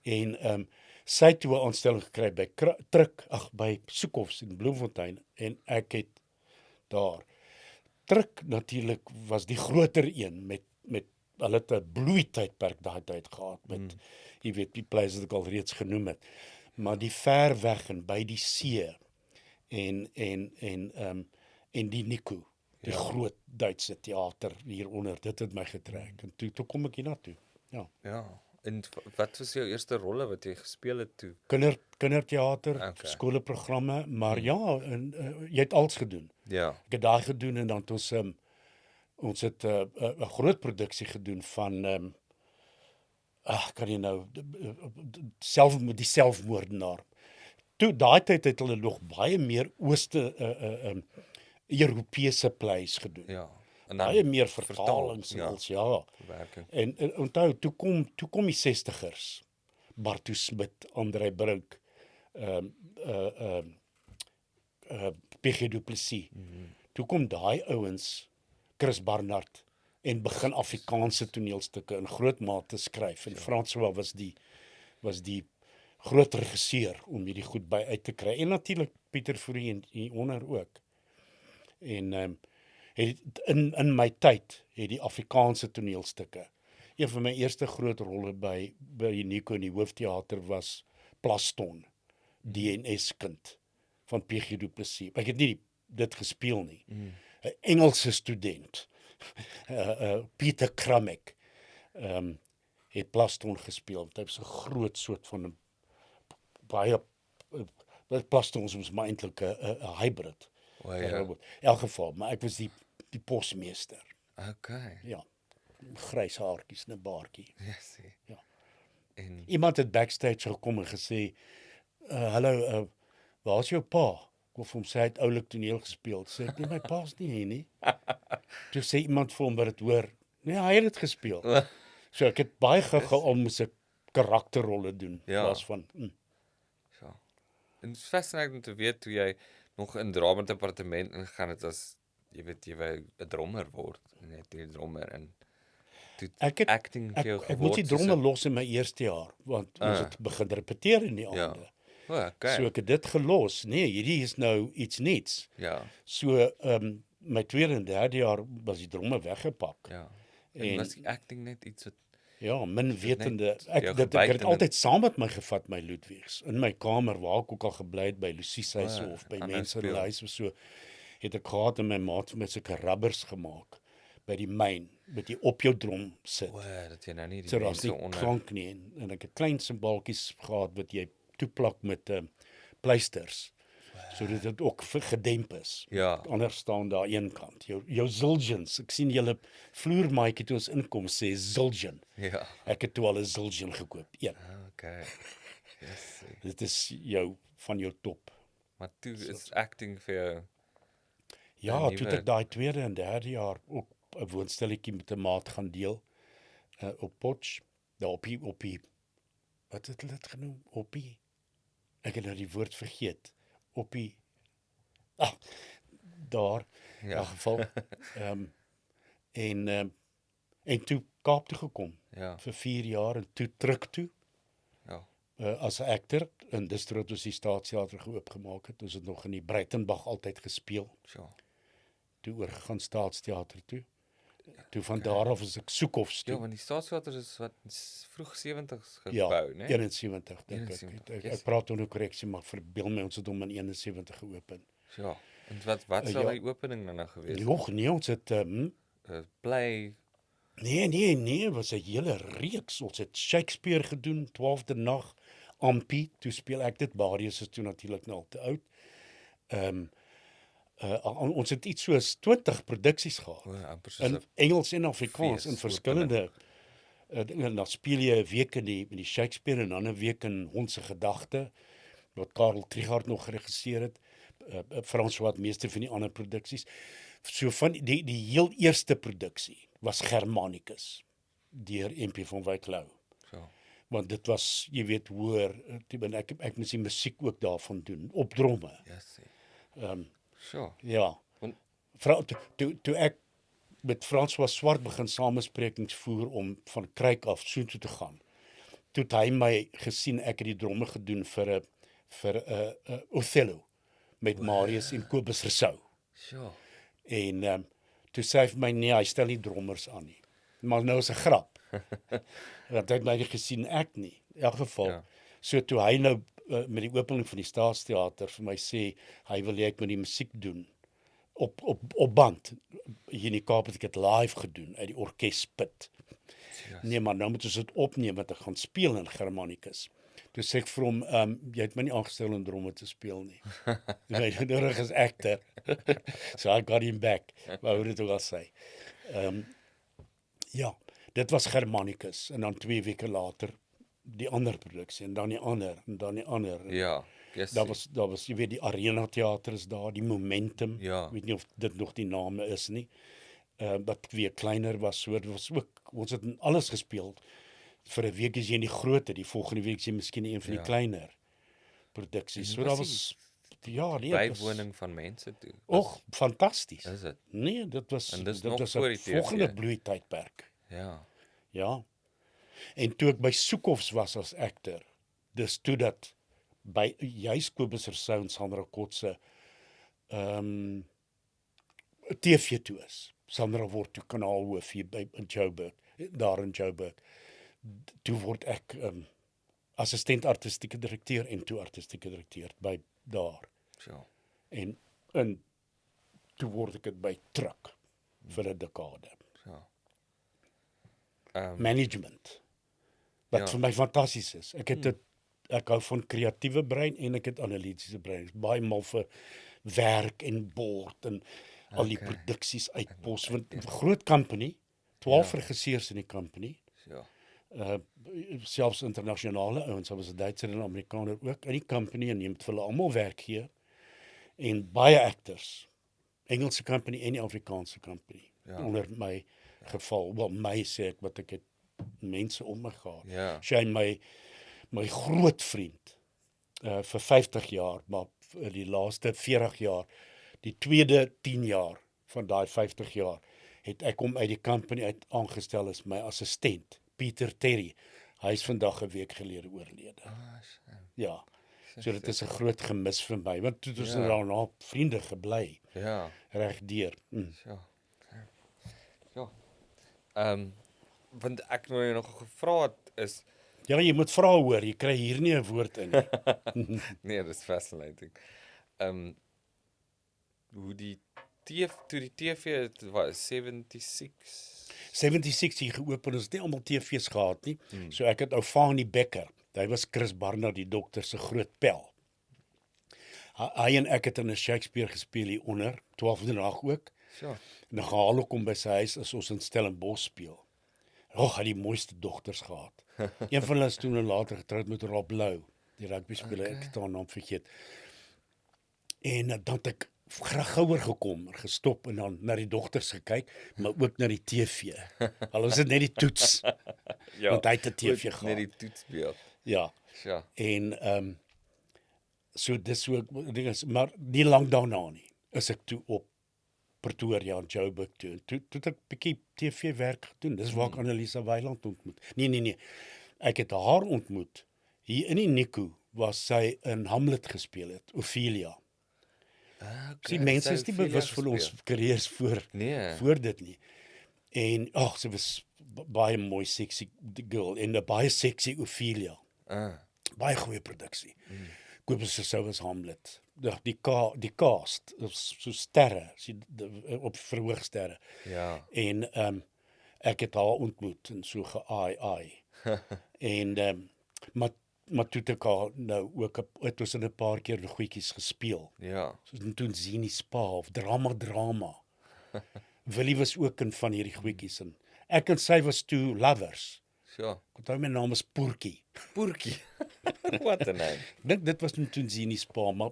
En sy het toe 'n aanstelling gekry by Truk, by Soekhoffs in Bloemfontein en ek het daar. Truk natuurlik was die groter een met hulle het 'n bloeitydperk daai tyd gehad met jy weet die plekke wat ek al reeds genoem het. Maar die ver weg en by die see en die Nico, die groot Duitse teater hieronder, dit het my getrek. En toe kom ek hiernatoe. Ja. Ja. En wat was jou eerste rolle wat jy gespeel het toe? Kinderteater, Okay. skoolprogramme, maar ja, en jy het alles gedoen. Ja. Ek het daai gedoen en dan het ons het 'n groot produksie gedoen van kan jy nou die selfmoordenaar. Toe daai tyd het hulle nog baie meer Europese plays gedoen. Ja. En Baie meer vertalings en als ja. Werking. En onthou, toe kom die 60ers. Bartu Smit, André Brink, PG Du Plessis. Toe kom daai ouens, Chris Barnard, en begin Afrikaanse toneelstukke in groot mate skryf. En François was die groot regisseur om hierdie goed by uit te kry. En natuurlik Pieter Fourie en hieronder ook. En in my tyd het die Afrikaanse toneelstukke. Een van my eerste groot rolle by Nico in die hoofteater was Plaston, DNS kind van PG Du Plessis. Ek het nie dit gespeel nie. 'n Engelse student, Pieter Kramek, het Plaston gespeel. Hy was 'n groot soort van 'n baie Plaston was maar eintlik 'n hybrid. O ja. In elk geval, maar ek was die posmeester. Okay. Ja. grys haartjies en 'n baardjie. Ja, sê. Ja. En Iemand het backstage gekom en gesê, hallo, waar's jou pa? Ek wil vir hom sê hy het oulik toneel gespeel. Sê ek, nee, my pa's nie hier nie. Toe sê iemand vir hom wat dit hoor, nee, hy het dit gespeel. So ek het baie gou al moes ek karakterrolle doen, in Ja. plaas van, ja. En dit is fascinerend om te weet hoe jy nog in drama departement ingegaan het as jy weet jy wou 'n drummer word en net 'n drummer en toe Ek het- acting vir jou ek moet die geword soos dromme los in my eerste jaar, want ons het begin repeteer in die Ja. aande. okay. So ek het dit gelos. Nee, hierdie is nou iets nuuts. ja, So, my tweede en derde jaar was die dromme weggepak. ja. En En- was die acting net iets wat Ja, min wetende. net Ek jou het gebyt dit in altyd saam met my gevat, my Ludwigs. In my kamer waar ek ook al gebly het by Lucie se huis O, of by aanhou mense in speel. hulle huis of so, het ek gehad en my maat het met sulke rubbers gemaak by die myn, met jy op jou drom sit. dat jy nou nie die So daar's mense nie onder klank nie en ek het klein symbooltjies gehad wat jy toeplak met pleisters. Sodat dit ook gedemp is. Ja. Anders staan daar een kant. Jou zildjians. Ek sien julle vloermaatjie toe ons inkom sê zildjian. ja, Ek het toe al 'n zildjian gekoop. Een. okay. Yes. Dit is jou van jou top. Maar toe is acting vir jou Ja, nuwe- toe het ek daai tweede en derde jaar ook 'n woonstelletjie met 'n maat gaan deel op Potch, daar op die wat het hulle dit genoem? Op die ek het nou die woord vergeet. Op die daar in Ja. elk geval en toe Kaap toe gekom ja, vir 4 jaar en toe terug toe ja, as 'n acteur in District ons die Staatsteater geoopgemaak het. Ons het nog in die Breitenberg altyd gespeel. ja. Toe oorgegaan Staatsteater toe. Toe van daar af is ek Soekhofs toe. Ja, want die Staatsteater is wat vroeg 70s Ja, gebou, né? 71 dink ek. 71, Ek yes. praat onder korreksie, maar verbeel my ons het hom in 71 geopen. Ja. En wat sou ja. die opening dan nou gewees het? Jog, nee, ons het Play nee, was 'n hele reeks. Ons het Shakespeare gedoen, 12de nag, Ampie, toe speel ek dit. Marius is toe natuurlik nou al te oud. Ons het iets soos 20 produksies gehad. amper soos In 'n Engels en Afrikaans fees, in verskillende dinge. Dan speel jy 'n week in die Shakespeare en dan 'n week in Ons se gedagte wat Karel Trigard nog geregisseer het. François het meeste van die ander produksies. So van die heel eerste produksie was Germanicus deur MP van Wyk Lou. so. Want dit was, jy weet, hoor, ek moes die musiek ook daarvan doen op dromme. Ja, sê. So. Ja. Want- Toe ek met François Swart begin samesprekings voer om van Kruik af soontoe te gaan. Toe het hy my gesien ek het die dromme gedoen vir 'n Othello met Marius en Kobus Rousseau. So. En toe sê hy vir my nee, hy stel nie drommers aan nie. Maar nou is 'n grap. Want hy het my nie gesien ek nie. In elk geval. Ja. So toe hy nou met die opening van die Staatsteater vir my sê hy wil hê ek moet die musiek doen op band. Hier in die Kaap het ek dit live gedoen uit die orkespit. Yes. Nee, maar nou moet ons dit opneem want ek gaan speel in Germanicus. Toe sê ek vir hom, jy het my nie aangestel om dromme te speel nie. Hy het nodig as actor. So I got him back. Maar hoe dit ook al sê. Ja, dit was Germanicus en dan 2 weke later die ander produksie en dan die ander en dan die ander. Ja. Yes. Daar was jy weet die Arena Theater is daar, die Momentum. Ja. Ek weet nie of dit nog die name is nie. Wat weer kleiner was, so dit was ook ons het in alles gespeel. Vir 'n week is jy in die groter, die volgende week is jy miskien een van die Ja. kleiner produksies. En So daar was bywoning van mense toe. Och, fantasties. Is dit? Nee, dit was En dis dit nog was voor 'n die TV. volgende bloeitydperk. Ja. Ja. En toe ek by Soekhofs was as actor, dis toe dat by juis Kobus Rousseau en Sandra Kotse TV toe is. Sandra word toe kanaalhoof hier by in Joburg, daar in Joburg. Toe word ek assistent artistieke direkteur en toe artistieke direkteur by daar. So. En toe word ek dit by Truck vir 'n dekade. So. Management. Wat Ja. vir my fantasties is. Ek hou van kreatiewe brein en ek het analitiese brein. Ek is baie mal vir werk en bord en al die produksies uitpos want groot company 12 regisseurs in die company. Ja. Selfs internasionale ouens, daar was 'n Duitser en 'n Amerikaner ook in die company en jy moet vir hulle almal werk gee. En baie actors. Engelse company en die Afrikaanse company. Onder my geval, wel my sê ek wat ek het mense om my gehad. Ja. Sy my groot vriend vir 50 jaar, maar vir die laaste 40 jaar, die tweede 10 jaar van daai 50 jaar, het ek hom uit die company uit aangestel as my assistent, Pieter Terry. Hy is vandag 'n week gelede oorlede. Ja. So dit is 'n groot gemis vir my, want toe ons daarna vriende gebly. Ja. Regdeur. Ja. Want ek nou jou nog gevra het is Ja, jy moet vra hoor, jy kry hier nie 'n woord in nie. nee, dis fascinating. Hoe die TV was 76 hier geopen, ons het nie almal TV's gehad nie. So ek het ou Fanie Becker, hy was Chris Barnard die dokter se groot pel. Hy en ek het in 'n Shakespeare gespeel hier onder, 12 de nag ook. Ja. En dan gehaal ek hom by sy huis as ons in Stellenbosch speel. Hy het die mooiste dogters gehad. Een van hulle is toe later getroud met Rob Lou, die rugby speler, ek het haar naam vergeet. En dan het ek gouer gekom en gestop en dan na die dogters gekyk, maar ook na die TV. Al was dit net die toets. Want hy het 'n TV gehad. Net die toetsbeeld. Ja. Ja. En so dis so ding is, maar nie lank daarna nie, is ek toe op Pretoria en Joburg toe. Toe het ek 'n bietjie TV werk gedoen. Dis waar ek Annelisa Weiland ontmoet. Nee. Ek het haar ontmoet hier in die Nico waar sy in Hamlet gespeel het, Ophelia. Die mense is nie bewus van ons karriers voor dit nie. En sy was baie mooi sexy girl en 'n baie sexy Ophelia. Baie goeie produksie. Kobus se sou was Hamlet. Die cast, so sterre, op verhoogsterre. Ja. En ek het haar ontmoet en so geaai. En maar toe het ek haar nou ook het ons in 'n paar keer goedjies gespeel. Ja. Soos toen Zini Spa of drama. Willie was ook in van hierdie goedjies en ek en sy was toe lovers. Ja. Ek onthou my naam is Poertjie. What a name. Ek dink dit was toen Zini Spa, maar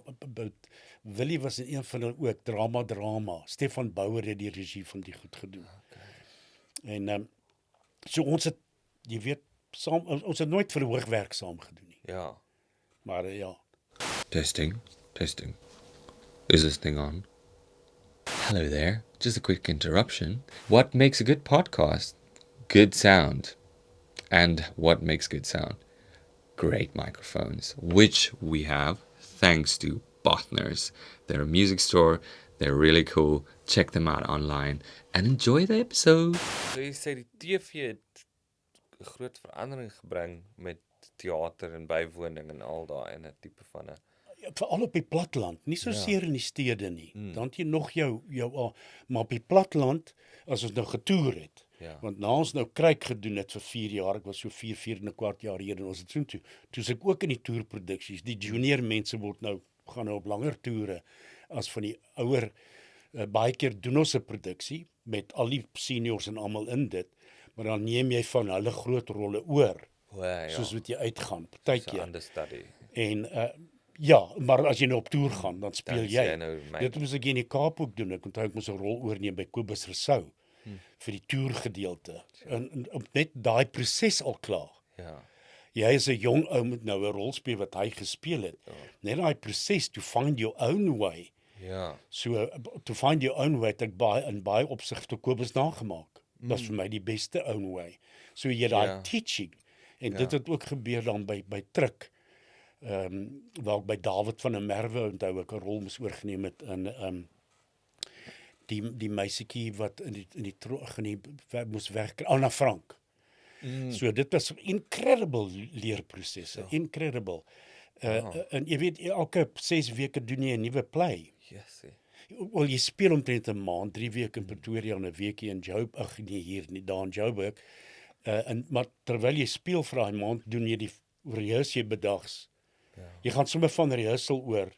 Willie was in een van hulle ook drama. Stefan Bouwer het die regie van die goed gedoen. En so ons het, jy weet, saam, ons het nooit verhoogwerk saam gedoen nie. Ja. Maar ja. Testing. Is this thing on? Hello there. Just a quick interruption. What makes a good podcast? Good sound. And what makes good sound? Great microphones, which we have thanks to Bothners. They're a music store. They're really cool. Check them out online and enjoy the episode. So jy sê die TV het 'n groot verandering gebring met teater en bywoning en al daai en 'n tipe van 'n Veral op die platteland, nie so seer in die stede nie. Dan het jy nog jou maar op die platteland, as ons nou getoer het, want na ons nou Kruik gedoen het vir 4 jaar, ek was so 4 en 'n kwart jaar hier en ons het so toe is ek ook in die toerproduksies. Die junior mense gaan nou op langer toere as van die ouer. Baie keer doen ons 'n produksie met al die seniors en almal in dit, maar dan neem jy van hulle groot rolle oor, soos wat jy uitgaan, partykeer. understudy. En ja, maar as jy nou op toer gaan, dan speel jy. Dit moes ek in die Kaap ook doen. Ek onthou ek moes 'n rol oorneem by Kobus Rousseau vir die toergedeelte. En net daai proses al klaar. Ja. Jy is 'n jong ou met nou 'n rol speel wat hy gespeel het. Net daai proses to find your own way. Ja. So to find your own way het ek in baie opsigte Kobus nagemaak. Was vir my die beste own way. So jy daai teaching en dit het ook gebeur dan by Truk. Waar ek by David van der Merwe onthou ek 'n rol moes oorgeneem het in die meisietjie wat in die moes werk, Anna Frank. So dit was 'n incredible leerprosesse, incredible. En jy weet elke 6 weke doen jy 'n nuwe play. Yes. Wel jy speel omtrent 'n maand, 3 weke in Pretoria en 'n weekie in Joburg, daar in Joburg. Maar terwyl jy speel vir daai maand, doen jy die rehears jy bedags. Jy gaan sommer van rehearsal oor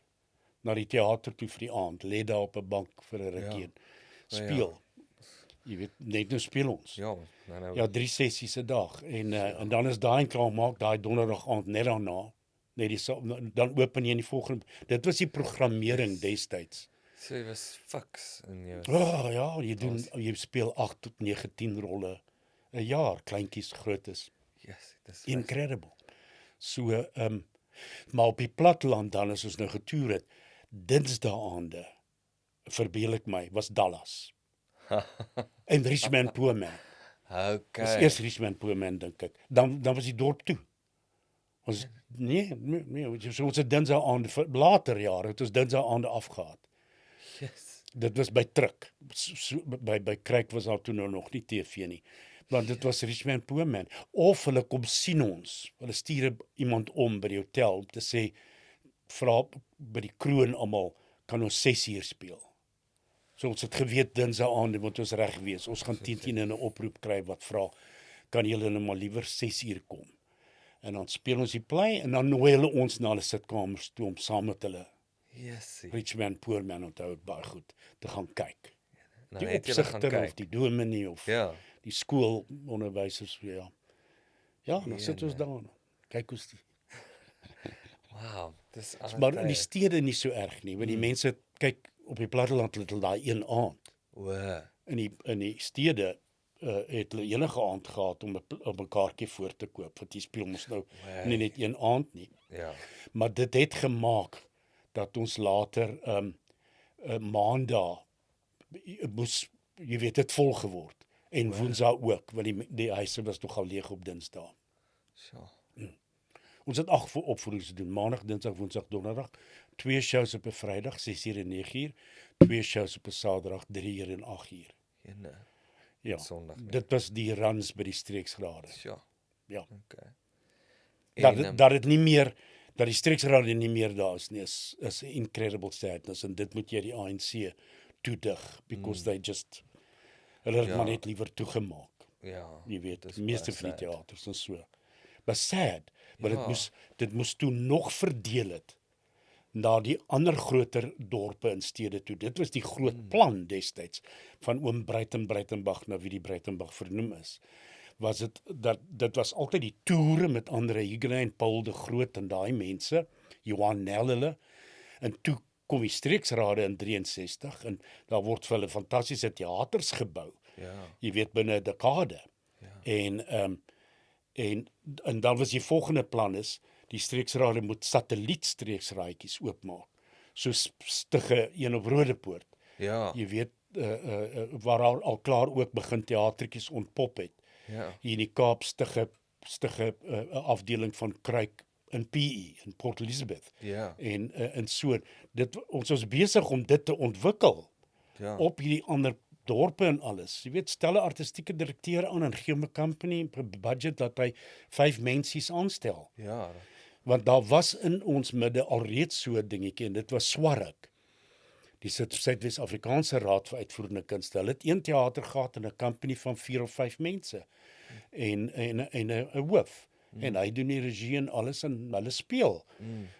na die teater toe vir die aand, lê daar op 'n bank vir 'n rukkie speel. Jy weet, net nou speel ons. Ja, nou. Ja, 3 sessies 'n dag en dan is daai klaar maak daai donderdag aand net daarna. Net dan open jy in die volgende. Dit was die programmering destyds. So jy was fiks en jy was Ja, jy speel 8 tot 9, 10 rolle 'n jaar, kleintjies, grootes. yes, dis Incredible. So maar op die platteland dan as ons nou getoer het, dinsdae-aande, verbeel ek my, was Dallas. En Richmond Poor Man. Dis Okay. eers Richmond Poor Man dink ek. Dan was die dorp toe. Ons nee, so ons het dinsdae-aande later jare het ons dinsdae-aande afgehad. Yes. Dit was by Truk. By Kruik was daar toe nou nog nie TV nie. Want dit was Richmond Poor Man. Of hulle kom sien ons. Hulle stuur iemand om by die hotel om te sê, vra by die kroon almal, kan ons 6 uur speel. So ons het geweet dinsdae-aande moet ons reg wees. Ons gaan 10 in 'n oproep kry wat vra, kan julle nou maar liewer 6 uur kom. En dan speel ons die play en dan nooi hulle ons na hulle sitkamers toe om saam met hulle Yes. Richmond Poor Man onthou ek baie goed te gaan kyk. Nou Die het julle gaan opsigter kyk. of die dominee of Ja. die skoolonderwysers, ja. Ja, dan sit ons daar. Kyk hoe's die. Wow, dis Maar in die stede nie so erg nie, want die mense kyk op die platteland het hulle daai een aand. O, In die stede het hulle enige aand gehad om 'n kaartjie voor te koop, want jy speel mos nou nie net een aand nie. ja. Maar dit het gemaak dat ons later maandag moes, jy weet, dit vol geword. En woensdae ook, want die huise was nogal leeg op Dinsdae. So. Ons het 8 opvoerings gedoen, maandag, dinsdag, woensdag, donderdag, 2 shows op 'n Vrydag, 6uur en 9uur, 2 shows op 'n Saterdag, 3uur en 8uur. Ene. Ja, Sondag nie. dit was die runs by die streeksrade. So. Ja. Okay. Dat dit nie meer, dat die streeksrade nie meer daar is nie, is 'n incredible sadness, en dit moet jy die ANC toedig, because they just, hulle het maar net liewer toegemaak. Ja. Jy weet, dis die meeste baie van die sad. teaters en so. Maar sad, maar Ja. dit moes toe nog verdeel het na die ander groter dorpe en stede toe. Dit was die groot plan destyds van oom Breitenbach, na wie die Breitenbach vernoem is. Was dit was altyd die toere met ander Huguenot en Paul de Groot en daai mense, Johan Nel hulle, en toe kom die streeksrade in 63 en daar word vir hulle fantastiese teaters gebou. Ja. Jy weet, binne 'n dekade. En dan was die volgende plan is, die streeksrade moet satellietstreeksraadjies oopmaak. So stige een op Rodepoort. Ja. Jy weet, waar al klaar ook begin teatertjies ontpop het. Ja. Hier in die Kaap stige afdeling van Kruik in PE in Port Elizabeth. Ja. En so ons was besig om dit te ontwikkel Ja. op hierdie ander dorpe en alles. Jy weet, stel 'n artistieke direkteur aan en gee hom 'n company 'n budget dat hy 5 mensies aanstel. Ja. Want daar was in ons midde alreeds so 'n dingetjie en dit was Swarrik. Die Suid-Afrikaanse Raad vir Uitvoerende Kunste. Hulle het een teater gehad en 'n company van 4 of 5 mense en 'n hoof. En hy doen die regie en alles en hulle speel.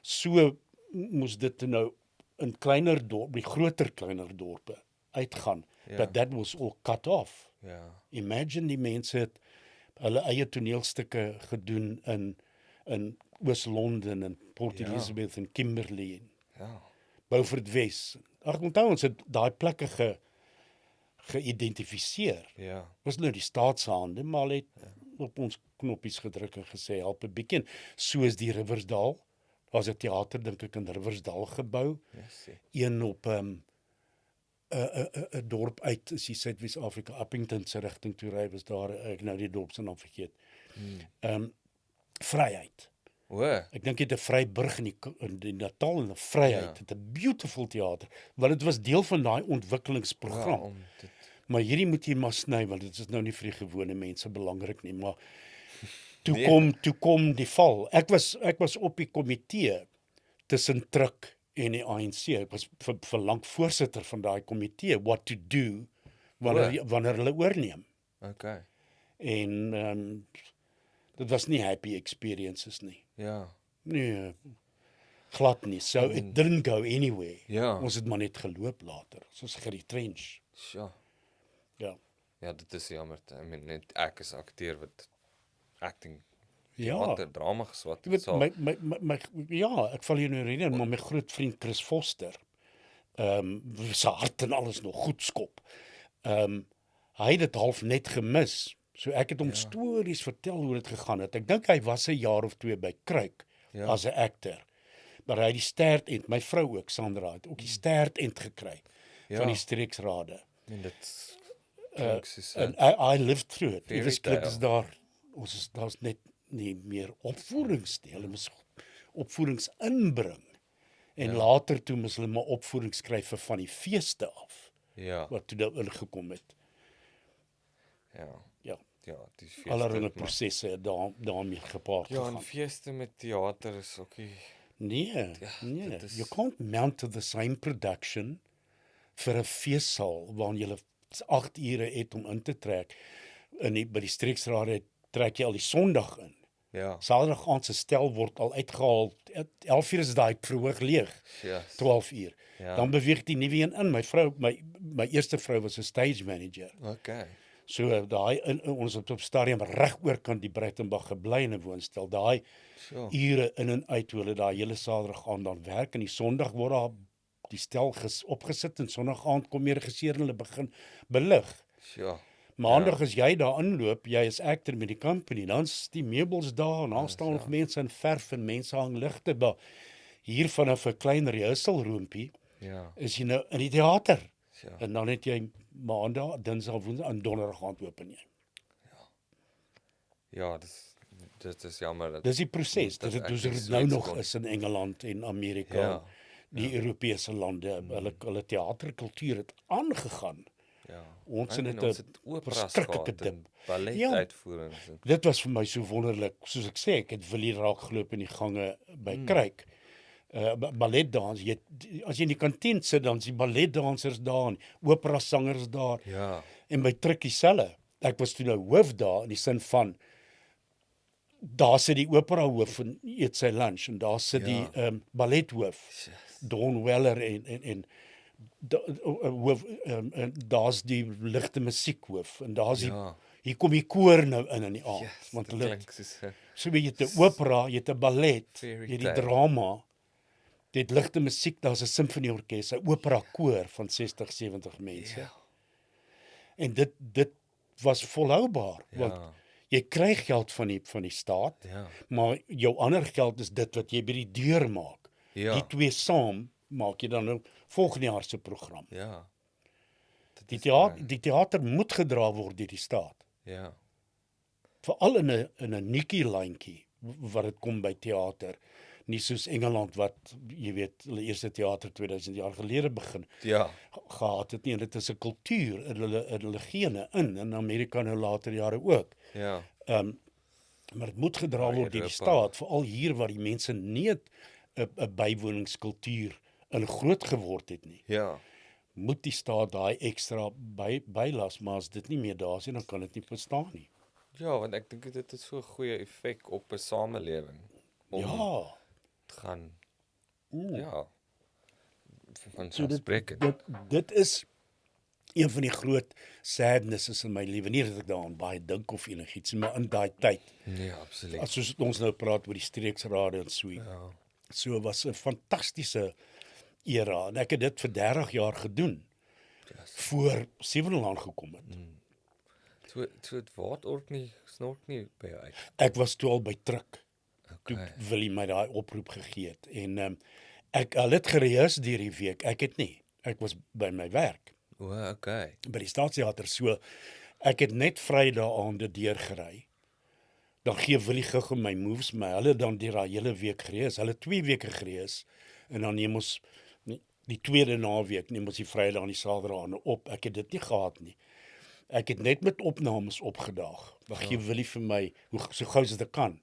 So moes dit nou in kleiner dorpe, die kleiner dorpe uitgaan. Ja. But that was all cut off. Ja. Imagine die mense het hulle eie toneelstukke gedoen in Oos-London en Port Ja. Elizabeth en Kimberley en Ja. Beaufort Wes. Ag, onthou ons het daai plekke geïdentifiseer. Ja. Was nou die staatshande, maar hulle het op ons knoppies gedruk en gesê help 'n bietjie. Soos die Riversdal. Daar's 'n teater dink ek in Riversdal gebou. Yes. Een op 'n dorp uit is die Suid-Afrika Appington se rigting toe ry, was daar ek nou die dorp se naam vergeet. Vryheid. O. Ek dink dit het 'n Vryburg in die Natal en 'n Vryheid. Dit 'n beautiful teater, want dit was deel van daai ontwikkelingsprogram. Ja, om dit Maar hierdie moet jy maar sny, want dit is nou nie vir die gewone mense belangrik nie, maar toe Nee. kom die val. Ek was op die komitee tussen Truk en die ANC. Ek was vir lank voorsitter van daai komitee, what to do wanneer hulle oorneem. Okay. En dit was nie happy experiences nie. Ja. Nee, glad nie. So it didn't go anywhere. Ja. Ons het maar net geloop later. Ons was geretrench. So. Ja. Ja, dit is jammer. I mean, net ek is akteur wat acting, Ja, theater, drama geswat jy weet, sal. ja, ek val hier nou herinner, maar my groot vriend Chris Foster, sy hart en alles nog goed skop. Hy het dit half net gemis. So ek het hom stories vertel hoe dit gegaan het. Ek dink hy was 'n jaar of 2 by Kruik as 'n actor. Maar hy het die stertend, my vrou ook, Sandra, het ook die stertend gekry van die streeksrade. En dit klink soos En I lived through it. Fairy Ewesklik is tale. daar's net nie meer opvoerings nie. Hulle moes opvoerings inbring. En later toe moes hulle maar opvoerings skryf vir van die feeste af, ja, wat toe nou ingekom het. ja, Ja, ja, die feeste. allerlei maar- prosesse het daarmee gepaard Ja, en gegaan. feeste met theater is ook nie. Nee, dit is- you can't mount to the same production vir 'n feessaal waarin jy 8 ure het om in te trek. By die streeksrade trek jy al die Sondag in. Ja, Saterdag aand se stel word al uitgehaal. 11 uur is daai verhoog leeg. ja, 12 uur. Ja. Dan beweeg die nuwe een in. My eerste vrou was 'n stage manager. okay. So ons het op stadium reg oorkant die Breitenberg gebly in 'n woonstel. Daai Sure. ure in en uit hoe hulle daai hele Saterdag aand dan werk en die Sondag word daar die stel opgesit en Sondag aand kom die regisseur en hulle begin belig. Ja, Maandag as jy daar inloop, jy is actor met die company, dan's die meubels daar en daar staan nog mense in verf en mense hang ligte daar. Hier vanaf 'n klein rehearsalroompie ja, is jy nou in die teater. ja. En dan het jy Maandag, Dinsdag, Woensdag en Donderdag aand open jy. Ja, dit is jammer dat Dis die proses. dat Dit ek is nie dit so nou iets nog kon- is in Engeland en Amerika. Ja, Die Europese lande, hulle teaterkultuur het aangegaan. ja. Ons I het mean, dit ons het operas verskriklike gehad en dip. ballet Ja. uitvoerings en Dit was vir my so wonderlik. Soos ek sê, ek het Willie raak geloop in die gange by Kruik. Balletdans, as jy in die kantien sit, dan is die balletdansers daar en opera sangers daar. ja, En by Trikkie selfe. Ek was toe nou hoof daar in die sin van daar sit die opera hoof en eet sy lunch en daar sit die ballethoof Don Weller en hoof en daar's die ligte musiekhoof en daar's Ja. hier kom die koor nou in die aand yes, want dit hulle klink soos 'n so jy het 'n opera, jy het 'n ballet, Fairy jy het die tale. drama, jy het ligte musiek, daar's 'n simfonieorkes, 'n opera koor van 60, 70 mense. Ja. En dit was volhoubaar want Ja. jy kry geld van die staat, Ja. maar jou ander geld is dit wat jy by die deur maak. Ja. Die twee saam maak jy dan nou volgende jaar se program. Ja. Dit Die is die teater moet gedra word deur die staat. Ja. Veral in 'n nikkie lyntjie wat dit kom by teater. Nie soos Engeland wat jy weet hulle eerste teater 2000 jaar gelede begin Ja. gehad het nie. Dit is 'n kultuur in hulle gene in Amerika nou later jare ook. Ja. Maar dit moet gedra Ja, word deur die Europa. staat, veral hier waar die mense nie 'n bywoningskultuur in groot geword het nie. Ja. Moet die staat daai ekstra bylas, maar as dit nie meer daar is nie, dan kan dit nie bestaan nie. Ja, want ek dink dit het so 'n goeie effek op 'n samelewing om Ja. te gaan Mm. ja. Van So spreken. dit is een van die groot sadnesses in my lewe. Nie dat ek daaraan baie dink of enigiets, maar in daai tyd, Nee, absoluut. as soos ons nou praat oor die streeksrade en so. Ja. So was 'n fantastiese era en ek het dit vir 30 jaar gedoen voor Sewenaland gekom het. So het word ook nie snork nie by jou uit. Ek was toe al by Truk. Toe Okay. Willie my daai oproep gegee het en ek al het gereis deur die week. Ek het nie. Ek was by my werk O, okay. by die Staatsteater. So ek het net Vrydae-aande deurgery. Dan gee Willie gou my moves, maar hulle dan deur daai hele week gereis. Hulle 2 weke gereis en dan neem ons die tweede naweek neem ons die Vrydag en die Saterdae op. Ek het dit nie gehad nie. Ek het net met opnames opgedaag. Dan gee Willie vir my so gou as dit kan.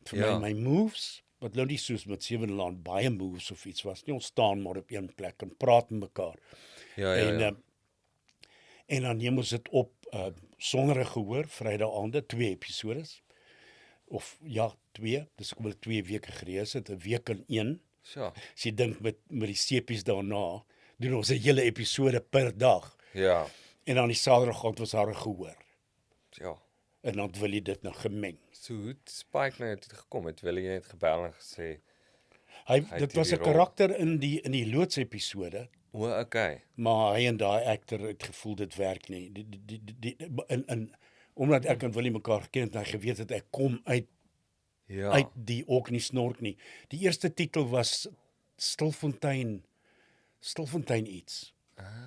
Vir Ja. my moves, wat nou nie soos met Sewenaland baie moves of iets was nie. Ons staan maar op een plek en praat met mekaar. Ja, En dan neem ons dit op sonder 'n gehoor, Vrydae-aande, 2 episodes. Of ja, 2. Dis kom hulle 2 weke gereis het, 'n week in 1. So. As jy dink met die sepies daarna, doen ons 'n hele episode per dag. Ja. En dan die Saterdag aand was daar 'n gehoor. Ja. En dan het Willie dit nou gemeng. So hoe het Spike nou toe gekom het? Wil jy net gebel en gesê, Dit was 'n die rol. karakter in die loodsepisode, o, okay. maar hy en daai akter het gevoel dit werk nie. Omdat ek en Willie mekaar geken het en hy geweet het ek kom uit Ja. die Orkney Snork nie. Die eerste titel was Stilfontein iets.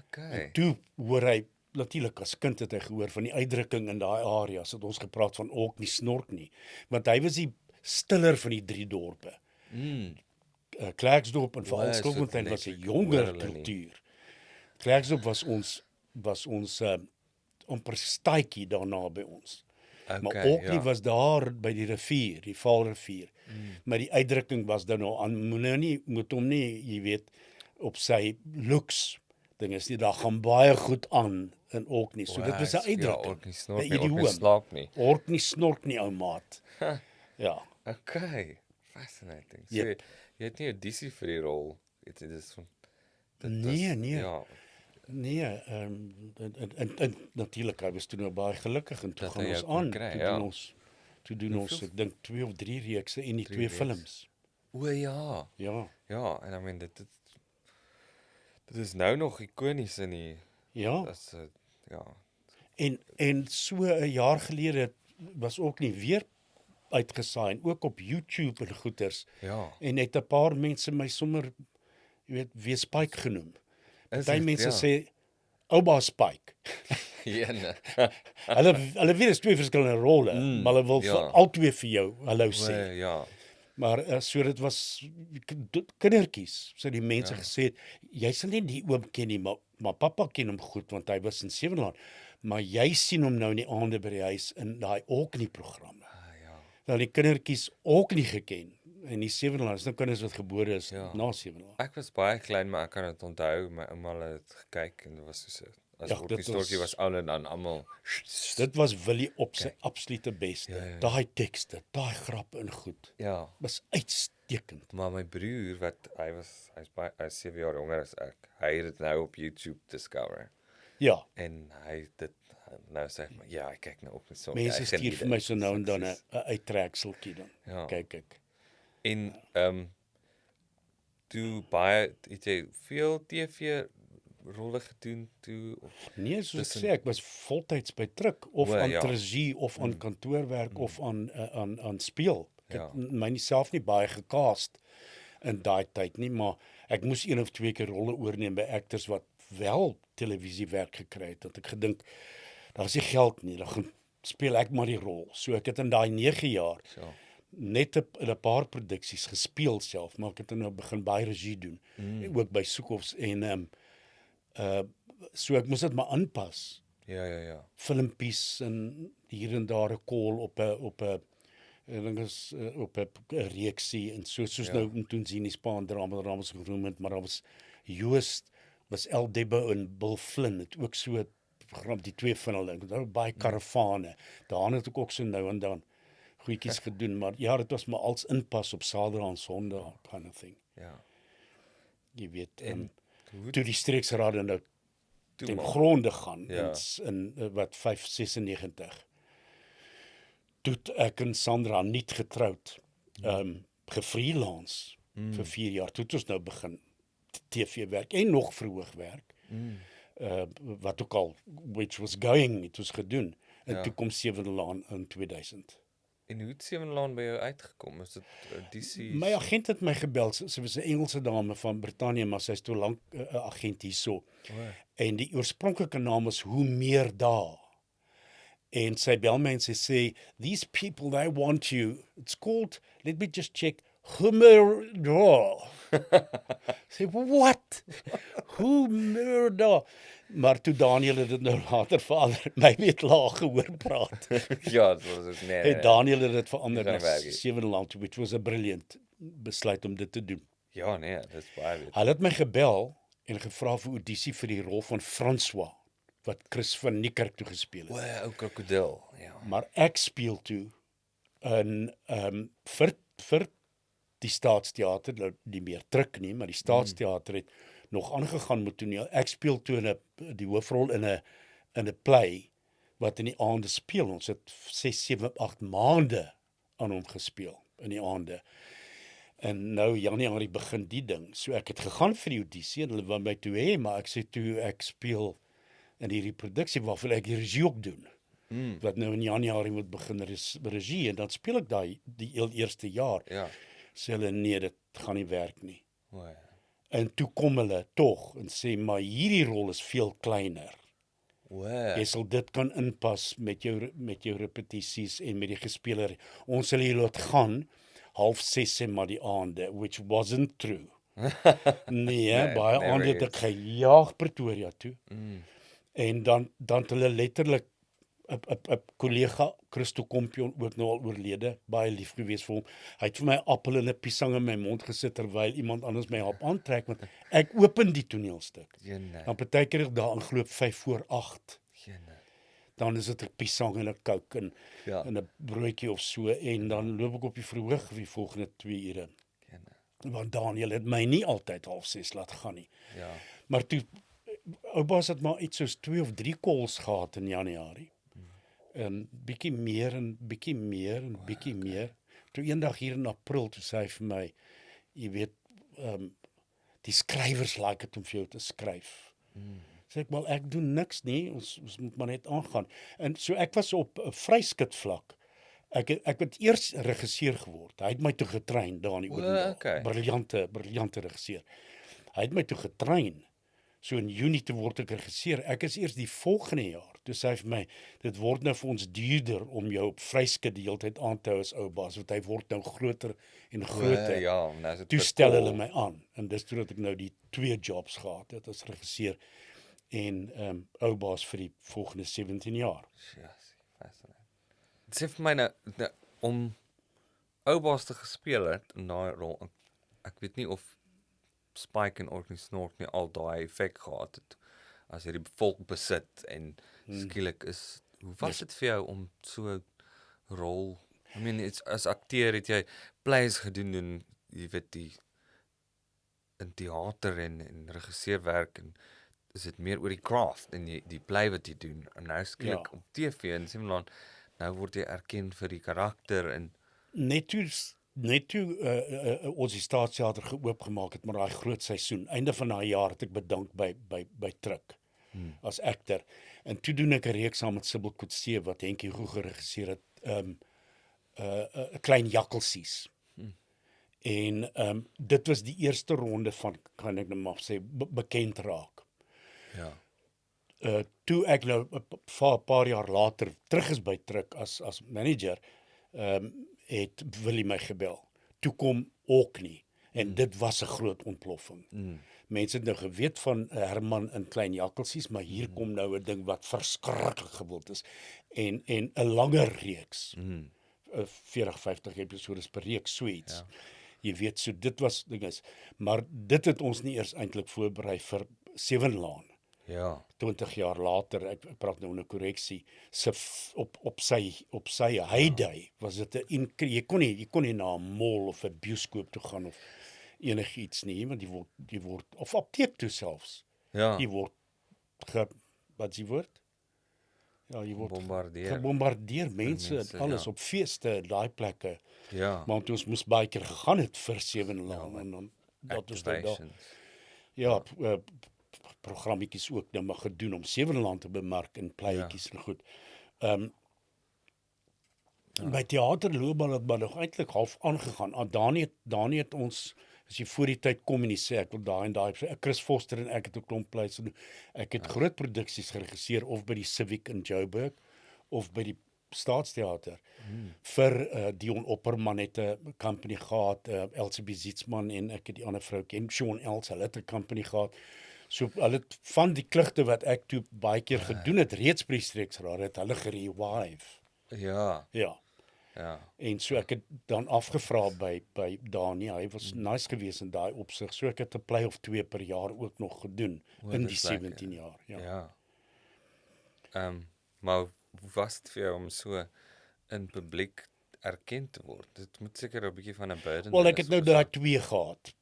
Okay. Toe hoor hy natuurlik as kind het hy gehoor van die uitdrukking in daai areas het ons gepraat van Orkney Snork nie, want hy was die stiller van die 3 dorpe. Klerksdorp en veral O, so Stilfontein net was 'n ek jonger hoor hulle nie. kultuur. Klerksdorp was ons amper staatjie daarna by ons. Maar Okay, Orkney ja. was daar by die rivier, die Vaalrivier. Maar die uitdrukking was dan nou aan moet hom nie, jy weet, op sy looks ding is nie, daar gaan baie goed aan in Orkney. So dit was 'n Ja, uitdrukking. Orkney snork 'n nie, Orkney idioom. slaap nie. Orkney snork nie, ou maat. Ja. Okay, fascinating. So, Yep. jy het nie audisie vir die rol. Dit is van Nee. Ja, Nee, en natuurlik, hy was toe nou baie gelukkig en toe Dat gaan hy ons jou kon aan. kry, Toe ja. doen ons, ek dink 2 of 3 reekse en die 2 reekse. films. o ja. Ja. Ja, en I mean dit is nou nog ikonies in die Ja. as 'n ja. En so 'n jaar gelede was ook nie weer uitgesaai en ook op YouTube en goeters. Ja. En het 'n paar mense my sommer, jy weet, weer Spike genoem. Is Party dit, mense ja. sê Ouba Spike. Jene. Hulle weet is 2 verskillende rolle, maar hulle wil ja. vir albei vir jou hallo sê. O, ja. Maar so dit was kindertjies, so die mense gesê het, jy sal nie die oom ken nie, maar pappa ken hom goed want hy was in Seweland. Maar jy sien hom nou in die aande by die huis in daai Orkney programme. Ja. Nou die kindertjies ook nie geken en die Seweland, nou kinders wat gebore is Ja. na Seweland. Ek was baie klein, maar ek kan dit onthou, my ouma het gekyk en dit was so as Ja, Orkney dit storkie was- was ouer dan almal. Dit was Willie op sy absolute beste. Ja. Daai tekste, daai grappe en goed, Ja. was uitstekend. Maar my broer hy's 7 jaar jonger as ek. Hy het dit nou op YouTube discover. Ja, En hy het dit nou sê hy, maar ja, ek kyk nou op met so. mense stuur vir my so nou en dan 'n uittrekseltjie dan. Ja. Kyk ek. En toe baie het jy veel TV rolle gedoen toe of Nee, soos ek Tussen- sê, ek was voltyds by druk of O, aan ja. regie of aan kantoorwerk of aan speel. Ek Ja. het my nie self nie baie gecast in daai tyd nie, maar ek moes 1 of 2 keer rolle oorneem by actors wat wel televisiewerk gekry het. Dat ek gedink daar is nie geld nie, dan gaan speel ek maar die rol. So ek het in daai 9 jaar so. net in 'n paar produksies gespeel self, maar ek het nou begin baie regie doen. Ook by Soekhoffs en so ek moes dit maar aanpas. Ja. Filmpies en hier en daar 'n call op 'n ding is op 'n reeksie en soos Ja. nou toen sien die span dramas genoem het, maar daar was Joost, was El Debbo en Bill Flynn het ook so 'n program, die 2 van hulle. Daar was baie karavane. Daar het ek ook so nou en dan goedjies gedoen, maar ja, dit was maar als inpas op Saterdag en Sondag kind of thing. Ja. Jy weet, En hoe toe die streeksrade nou toe ten maar. gronde gaan Ja. in wat 596. Toe het ek en Sandra nie getroud, gefreelance vir 4 jaar. Toe het ons nou begin TV werk en nog verhoog werk. Wat ook al, which was going, het ons gedoen. En Ja. toe kom Sewende Laan in 2000. En hoe het Seweland by jou uitgekom? Is dit audisie? My agent het my gebel, sy was 'n Engelse dame van Brittanje, maar sy's toe lank 'n agent hierso. En die oorspronklike naam is Hoe meer daar. En sy bel my en sy sê, these people, they want you. It's called, let me just check, Hummerda. Sê, what? Hummerda. Maar toe Daniel het dit nou later verander, my weet laag gehoor praat. Ja, dit was ook nee. En Daniel het dit verander Dis na nie werk nie. Sewende Laan, which was a brilliant besluit om dit te doen. Ja, nee, dis baie weet. Hulle het my gebel en gevra vir audisie vir die rol van François, wat Chris van Niekerk toe gespeel het. O, ou krokodil. Ja. Maar ek speel toe in vir die Staatsteater, nou nie meer druk nie, maar die Staatsteater het nog aangegaan met toneel. Ek speel toe die hoofrol in in 'n play wat in die aande speel. Ons het 6, 7, 8 maande aan hom gespeel in die aande. En nou Januarie begin die ding. So ek het gegaan vir die audisie en hulle wou my toe hê, maar ek sê toe ek speel in hierdie produksie waarvoor ek die regie ook doen. Wat nou in Januarie moet begin regie en dan speel ek daai die heel eerste jaar. Ja. Sê hulle nee, dit gaan nie werk nie. O ja. En toe kom hulle tog en sê maar hierdie rol is veel kleiner. O ja. Jy sal dit kan inpas met jou repetisies en met die gespeler. Ons sal hier laat gaan 5:30 maar die aande, which wasn't true. Nee, baie never aande het is. ek gejaag Pretoria toe. En dan het hulle letterlik 'n kollega Christo Kompion ook nou al oorlede, baie lief gewees vir hom. Hy het vir my 'n appel en 'n piesang in my mond gesit terwyl iemand anders my help aantrek want ek open die toneelstuk. Jene. Dan partykeer ek daar ingeloop 5:45. Jene. Dan is dit 'n piesang en 'n coke en Ja. 'n broodjie of so en dan loop ek op die verhoog vir die volgende 2 ure. Jene. Want Daniel het my nie altyd 5:30 laat gaan nie. Ja. Maar toe oupa's het maar iets soos 2 of 3 calls gehad in Januarie. En bietjie meer en bietjie meer en bietjie meer. Toe eendag hier in April toe sê hy vir my, jy weet, die skrywers like dit om vir jou te skryf. Sê ek, wel ek doen niks nie, ons moet maar net aangaan. En so ek was op 'n vryskut vlak. Ek het eers regisseur geword. Hy het my toe getrein daar in die Odendaal. Okay. Briljante regisseur. Hy het my toe getrein. So in Junie te word ek regisseur. Ek is eers die volgende jaar. Toe sê hy vir my, dit word nou vir ons duurder om jou op vryskut die hele tyd aan te hou as ou baas, want hy word nou groter en groter. Ja, nou is dit Toe stel hulle my aan. En dis toe dat ek nou die 2 jobs gehad het as regisseur en ou baas vir die volgende 17 jaar. Yes, fascinating. Dit sê vir my nou om oubaas te gespeel het in daai rol. Ek weet nie of Spike en Orkney Snork nie al daai effek gehad het as jy die volk besit en skielik is. Hoe was dit vir jou om so 'n rol? I mean, as akteur het jy plays gedoen en jy weet die in teater en regisseurwerk en is dit meer oor die craft en die play wat jy doen en nou skielik op TV en Simland nou word jy erken vir die karakter en Net toe ons die Staatsteater geoopgemaak het met daai groot seisoen. Einde van daai jaar het ek bedank by Truk as akter. En toe doen ek 'n reeks saam met Sibyl Coetzee wat Henkie Goe geregisseer het, 'n klein jakkelsies. En dit was die eerste ronde van, kan ek nou maar sê, bekend raak. ja. Toe ek nou 'n paar jaar later terug is by Truk as manager, het Willie my gebel. Toe kom Orkney en dit was 'n groot ontploffing. Mense het nou geweet van Herman in Klein Jakkelsies, maar hier kom nou 'n ding wat verskriklik gewild is en 'n langer reeks. 40-50 episodes per reeks, so iets. Ja. Jy weet, so dit was ding is, maar dit het ons nie eers eintlik voorberei vir Sewenlaan. Ja. 20 jaar later, ek praat nou 'n korreksie, op sy heyday was dit 'n jy kon nie na 'n mall of 'n bioskoop toe gaan of enigiets nie, want jy word of apteek toe selfs. Ja. Jy word wat is die woord? Ja, jy word Bombardeer. gebombardeer, mense mense, alles ja. op feeste, daai plekke. Ja. Maar toe ons moes baie keer gegaan het vir Sewenlaan en dan dat ons nou daar Activations. programmetjies ook nou maar gedoen om Sewenlaan te bemark en pleietjies en goed. My teaterloopbaan het maar nog eintlik half aangegaan. Dani het ons, as jy voor die tyd kom en jy sê ek wil daai en daai, Chris Foster en ek het 'n klomp pleis gedoen. Ek het groot produksies geregisseer of by die Civic in Joburg of by die Staatsteater. Vir Dion Opperman het 'n company gehad, Elsie Bizitzman en ek het die ander vrou ken, Sean Els, hulle het 'n company gehad. So hulle het van die klugte wat ek toe baie keer gedoen het reeds by die streeksraad het hulle gerevive. Ja. Ja. Ja. En so ek het dan afgevra by Dani, hy was nice geweest in daai opsig. So ek het 'n play of 2 per jaar ook nog gedoen in die dis lekker. 17 jaar. Ja. Ja. Maar hoe was dit vir jou om so in publiek erken te word? Dit moet seker 'n bietjie van 'n burden Wel, ek wees het nou of daai 2 gehad.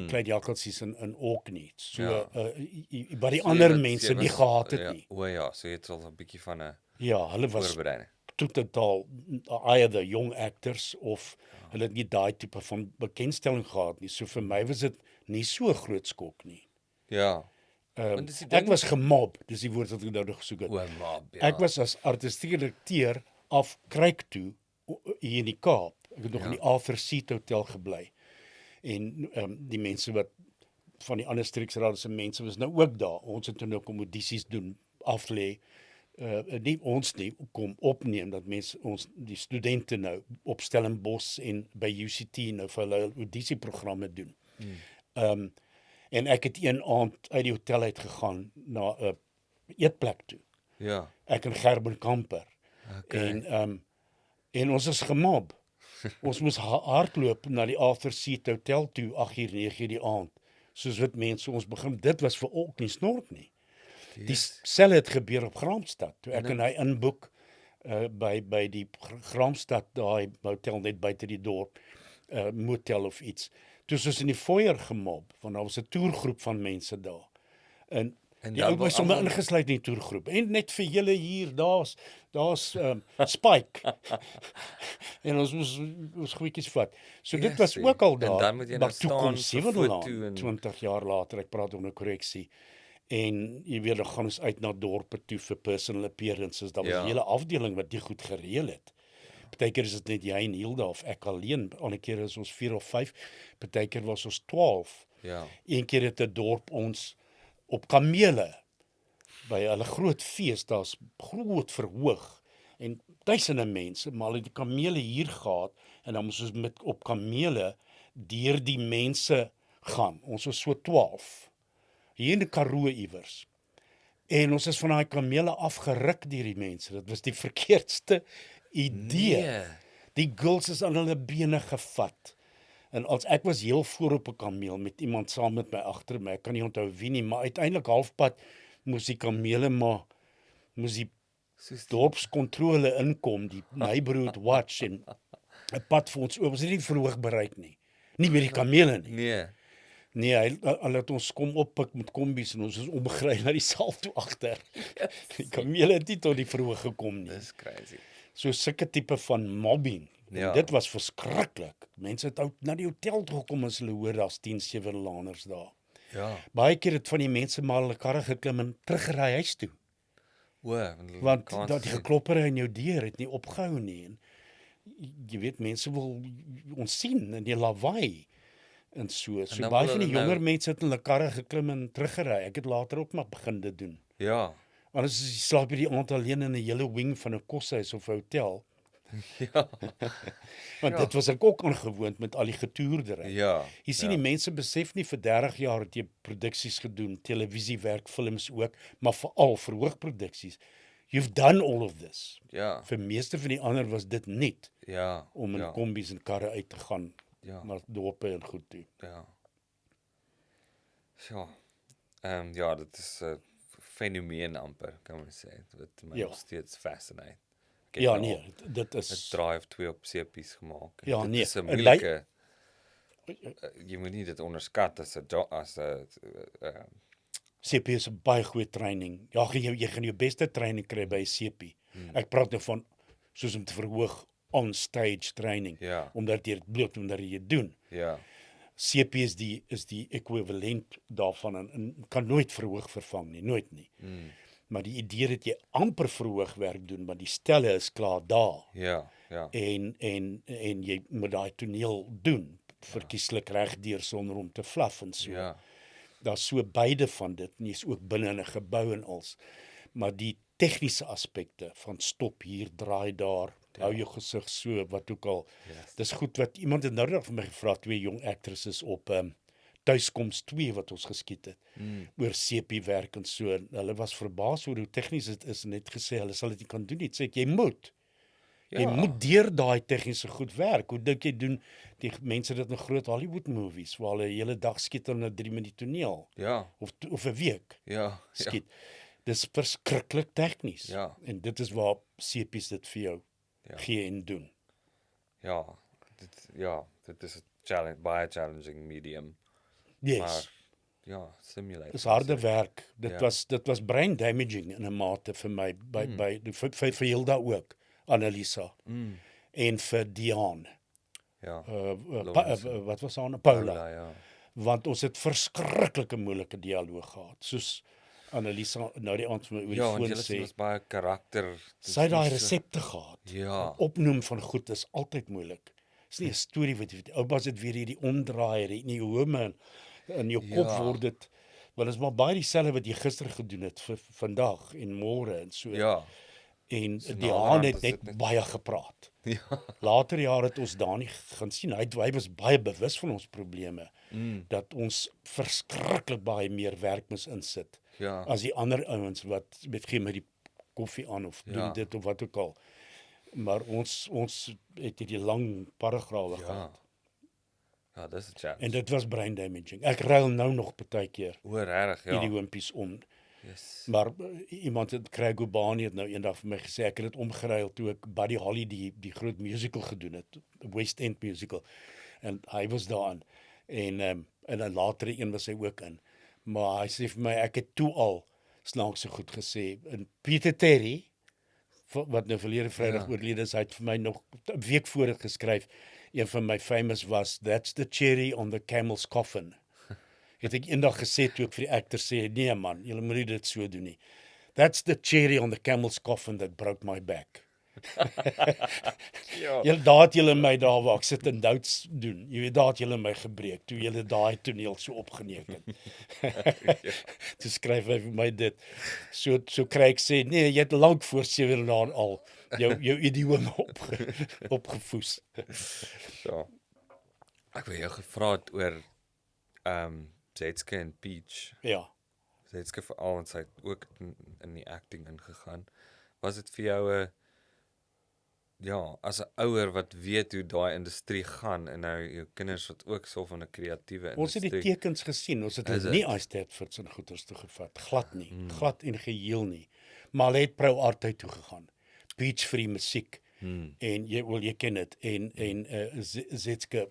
klein jakkalsies in ook nie. So Ja. wat die So jy ander wat- mense jy nie was- gehad het ja, nie. O ja, so jy het al 'n bietjie van 'n Ja, hulle was voorbereiding. totaal either young actors of hulle het nie daai tipe van bekendstelling gehad nie. So vir my was dit nie so 'n groot skok nie. Ja. Ehm dis die ek ding- was gemob, dis die woord wat ek nou nog gesoek het. O, maar ja. Ek was as artistieke direkteur af Kruik toe hier in die Kaap. Ek het nog in die Arthur Seat Hotel gebly. En die mense wat van die ander streeksrade se mense was nou ook daar. Ons het nou kom audisies doen, aflê. Nie ons nie kom opneem dat mense ons die studente nou op Stellenbosch en by UCT nou vir hulle audisieprogramme doen. En ek het een aand uit die hotel uit gegaan na 'n eetplek toe. Ja. Ek en Gerben Kamper. Okay. En ons is gemob. Ons moes hardloop na die Arthur Seat Hotel toe 8uur 9uur die aand. Soos wat mense ons begin, dit was vir ook nie snork nie. Dieselfde het gebeur op Graamsstad. Toe ek en hy inboek by die Graamsstad, daai hotel net buite die dorp, motel of iets. Toe is ons in die foyer gemob, want daar was 'n toergroep van mense daar. En die dan ou was sommer almal- ingesluit in die toergroep. En net vir julle hier, daar's Spike. En ons goedjies vat. So dit was Yesie. ook al En daar. dan moet jy maar nou toe kom staan vir Sewelaan, foto en- 20 jaar later, ek praat onder korreksie. En jy weet, dan gaan ons uit na dorpe toe vir personal appearances. Daar was 'n hele afdeling wat dit goed gereël het. Partykeer is dit net jy en Hilda of ek alleen. Ander keer is ons 4 of 5. Partykeer was ons 12. Ja. Een keer het 'n dorp ons op kamele by hulle groot fees, daar's groot verhoog en duisende mense, maar hulle het die kamele hier gehad en dan moes ons met op kamele deur die mense gaan. Ons was so 12 hier in die Karoo iewers. En ons is van daai kamele afgeruk deur die mense. Dit was die verkeerdste idee. Nee. Die girls is aan hulle bene gevat. En als ek was heel voor op 'n kameel met iemand saam met my agter my. Ek kan nie onthou wie nie, maar uiteindelik halfpad moes die kamele maar moes die dorpskontrole inkom, die neighborhood watch en 'n pad vir ons oop. Ons het nie verhoog bereik nie. Nie met die kamele nie. Nee. Nee, hy laat ons kom oppik met kombies en ons is omgery na die saal toe agter. Die kamele het nie tot die verhoog gekom nie. Dis crazy. So sulke tipe van mobbing. Ja. Dit was verskriklik. Mense het ou na die hotel toe gekom as hulle hoor daar's 10 Sewelaners daar. Ja. Baie keer het van die mense maar hulle karre geklim en teruggery huis toe. O, Want kan dat die sê- gekloppery in jou deur het nie opgehou nie. En jy weet mense wil ons sien in die lawaai en so. So dan baie wil van die hulle nou- jonger mense het in hulle karre geklim en teruggery. Ek het later ook maar begin dit doen. Ja. Anders as jy slaap jy die aand alleen in 'n hele wing van 'n koshuis of 'n hotel. Ja. Want dit was ek ook ongewoond met al die getoerdery. Ja. Jy sien die mense besef nie vir 30 jaar het jy produksies gedoen, televisiewerk, films ook, maar veral verhoogproduksies. You've done all of this. Ja. Vir meeste van die ander was dit net Ja. om in ja. kombies en karre uit te gaan Ja. na dorpe en goed toe. Ja. Ja. Ja, dit is 'n fenomeen amper, kan men sê. Wat my Ja. nog steeds fascinate. Ek het Ja, nou nee, dit 'n is drive 2 op CP's gemaak. Ja, Dit nee, is 'n en moeilike jy moet nie dit onderskat as 'n CP is 'n baie goeie training. Ja, jy gaan jou beste training kry by 'n CP. Ek praat nou van soos om te verhoog on stage training, Ja. omdat jy dit bloot omdat jy dit doen. ja. CP is die ekwivalent daarvan en kan nooit verhoog vervang nie, nooit nie. Maar die idee dat jy amper verhoogwerk doen, maar die stelle is klaar daar Ja. Ja. en jy moet daai toneel doen, verkieslik regdeur sonder om te flaf en so. Ja. Daar's so beide van dit, en jy's ook binne in 'n gebou en als. Maar die tegniese aspekte van stop hier, draai daar, hou jou gesig so, wat ook al. Yes. Dis goed wat iemand het nou net vir my gevra, 2 jong actresses op Tuiskoms 2 wat ons geskiet het. Oor CP werk en so. En hulle was verbaas oor hoe tegnies dit is en net gesê hulle sal dit nie kan doen nie. Sê ek, jy moet. Jy moet deur daai tegniese goed werk. Hoe dink jy doen die mense dit in groot Hollywood movies waar hulle 'n hele dag skiet hulle na 3 minute toneel Ja. of 'n week Ja. skiet. Dis verskriklik tegnies. Ja. En dit is waar CP's dit vir jou gee en doen. Ja. Dit is 'n baie challenging medium Yes. Maar ja, simulate. Dis harde werk. Ja. Dit was brain damaging in 'n mate vir my by vir Hilda ook, Annalisa en vir Diaan. Ja. Wat was haar naam? Paula. Ja. Want ons het verskriklike moeilike dialoog gehad. Soos Annalisa nou die aand vir my oor die Ja, want foon julle sê. sien ons baie karakter. Sy het daai resepte gehad. Ja. Opnoem van goed is altyd moeilik. Dis nie 'n storie wat jy weet. Oupas het weer hierdie omdraaier in jou home in jou kop Ja. word dit. Wel is maar baie dieselfde wat jy gister gedoen het vir vandag en môre en so. Ja. En die naderhand Haan is het dit net baie gepraat. Ja. Later jare het ons daar nie gaan sien. Hy was baie bewus van ons probleme. Dat ons verskriklik baie meer werk moes insit Ja. as die ander ouens wat gee my die koffie aan of doen Ja. dit of wat ook al. Maar ons het hierdie lang paragrawe gehad. Ja, dis 'n challenge. En dit was brain damaging. Ek ruil nou nog partykeer Oor regtig, ja. hierdie hoompies om. Yes. Maar iemand het Craig Ubani het nou eendag vir my gesê ek het dit omgeruil toe ek Buddy Holly die groot musical gedoen het, West End musical. En hy was daarin. En dan later een was hy ook in. Maar hy sê vir my ek het toe al snaaks so goed gesê. En Peter Terry wat nou verlede Vrydag oorlede is, hy het vir my nog 'n week voor dit geskryf. Een van my famous was That's the cherry on the camel's coffin. Het ek eendag gesê toe ek vir die akter sê, nee man, julle moet nie dit so doen nie. That's the cherry on the camel's coffin that broke my back. Ja. Daar het julle my daar waar ek sit en doubts doen. Jy weet, daar het julle my gebreek toe julle daai toneel so opgeneek het. Toe skryf hy vir my dit. So kry ek sê, nee, jy het lank voor 7 dae al jou idiome opgevoes. Ja. Ek wou jou gevra het oor Zetske en Peach. Ja. Zetske veral want sy het ook in die acting ingegaan. Was dit vir jou 'n as 'n ouer wat weet hoe daai industrie gaan en nou jou kinders wat ook so van 'n kreatiewe Ons het industrie. die tekens gesien. Ons het hulle nie as Stedfords en goeters toe gevat. Glad nie. Glad en geheel nie. Maar hulle het Pro Arte toe gegaan. Peach vir die musiek. En jy ken dit en Zetske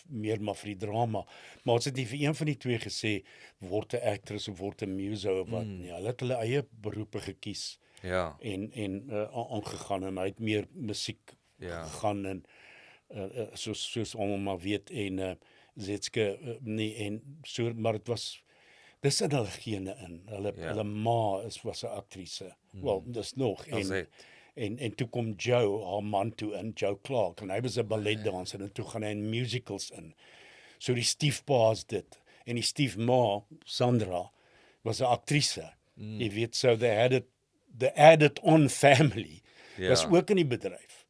meer maar vir die drama. Maar ons het nie vir een van die twee gesê word 'n actress of word 'n muso of wat nie. Hulle het hulle eie beroepe gekies Ja. en aangegaan en hy het meer musiek gegaan en soos almal maar weet en Zetske nie en so, maar dit was dis in hulle gene in. Hulle ma was 'n aktrise. Wel, dis nog en toe kom Joe, haar man toe in, Joe Clark, en hy was 'n balletdanser en toe gaan hy in musicals in. So die stiefpa's dit en die stiefma, Sandra, was 'n aktrise. Jy weet, so the added on family was ook in die bedryf.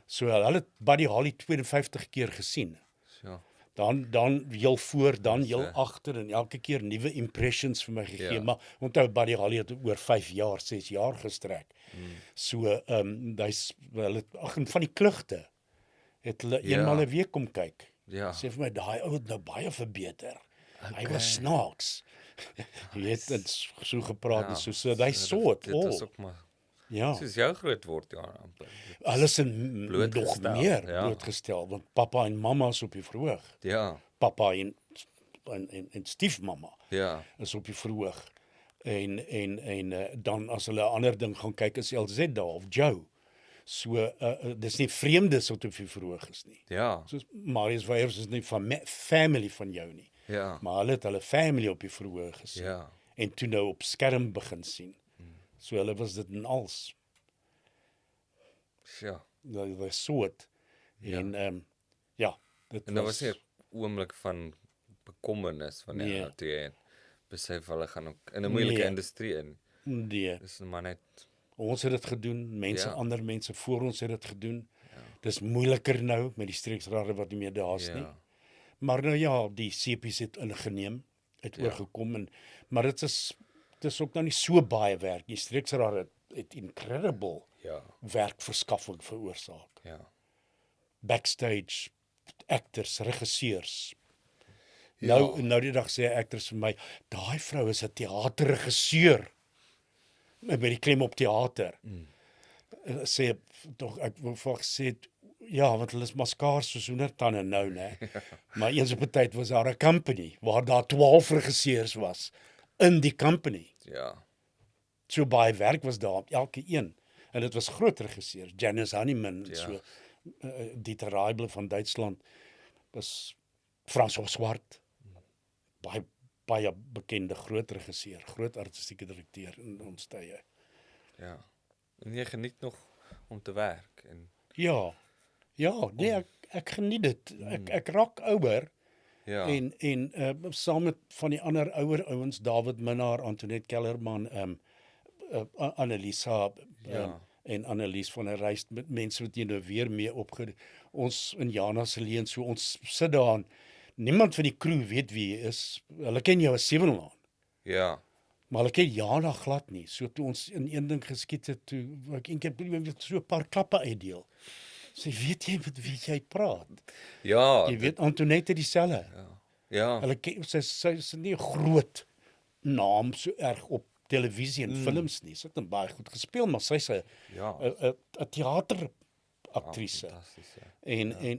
So hulle het Buddy Holly 52 keer gesien. Ja. Dan heel voor, dan heel agter en elke keer nuwe impressions vir my gegee. Maar onthou Buddy Holly het oor 5 jaar, 6 jaar gestrek. So hulle van die klugte het hulle eenmal 'n week kom kyk. Ja. Sê vir my daai ou het nou baie verbeter. Hy was snaaks. Jy weet dit so gepraat en so they saw it Dit all. is ook maar Ja. soos jou groot word amper. Alles in nog Blootgestel, meer ja. blootgestel want pappa en mamma is op die verhoog. Ja. Pappa en stiefmamma Ja. is op die verhoog. En dan as hulle 'n ander ding gaan kyk is LZ daar of Joe. So dis nie vreemdes wat op die verhoog is nie. Ja. Soos Marius Weyers is nie van family van jou nie. Ja. Maar hulle het hulle family op die verhoog gesien. Ja. En toe nou op skerm begin sien. So hulle was dit in als. Ja. Hulle saw it. En dit En daar was 'n oomblik van bekommernis van Nee. toe jy besef hulle gaan ook in 'n moeilike Nee. industrie in. nee, Dis maar net ons het dit gedoen, ander mense voor ons het dit gedoen. Ja. Dis moeiliker nou met die streeksrade wat nie meer daar is nie. Maar nou ja, die CP's het ingeneem, het oorgekom maar dit is ook nou nie so baie werk. Die streeksrade het incredible werkverskaffing veroorsaak. Ja. Backstage, actors, regisseurs. Ja. Nou die dag sê 'n aktris vir my, daai vrou is 'n teaterregisseur. Met die klem op teater. Sê tog ek wou vir gesê ja, want hulle is maar skaars soos hoendertande nou, né? Maar eens op 'n tyd was daar 'n company waar daar 12 regisseurs was in die company. Ja. So baie werk was daar op elke een. En dit was groot regisseurs, Janice Honeyman, Ja. so Dieter Reible van Duitsland, was François Swart, baie bekende groot regisseur, groot artistieke direkteur in ons tye. Ja. En jy geniet nog om te werk en Ja, nee, ek geniet dit. Ek raak ouer ja. en saam met van die ander ouer ouens, David Minnar, Antoinette Kellerman, Annelisa Ja. en Annelies van der Rys, met mense wat jy nou weer mee ons in Jana se leen, so ons sit daar en niemand van die crew weet wie jy is. Hulle ken jou as Sewenlaan, Ja. maar hulle ken Jana glad nie. So toe ons in een ding geskiet het, toe ek een keer so 'n paar klappe uitdeel. Sê, weet jy met wie jy praat? Ja. Jy weet Antoinette het dieselfde. Ja. Hulle sy's nie 'n groot naam so erg op televisie en films nie. Sy het dan baie goed gespeel, maar sy's 'n Ja. 'n teateraktrise. Fantasties, ja.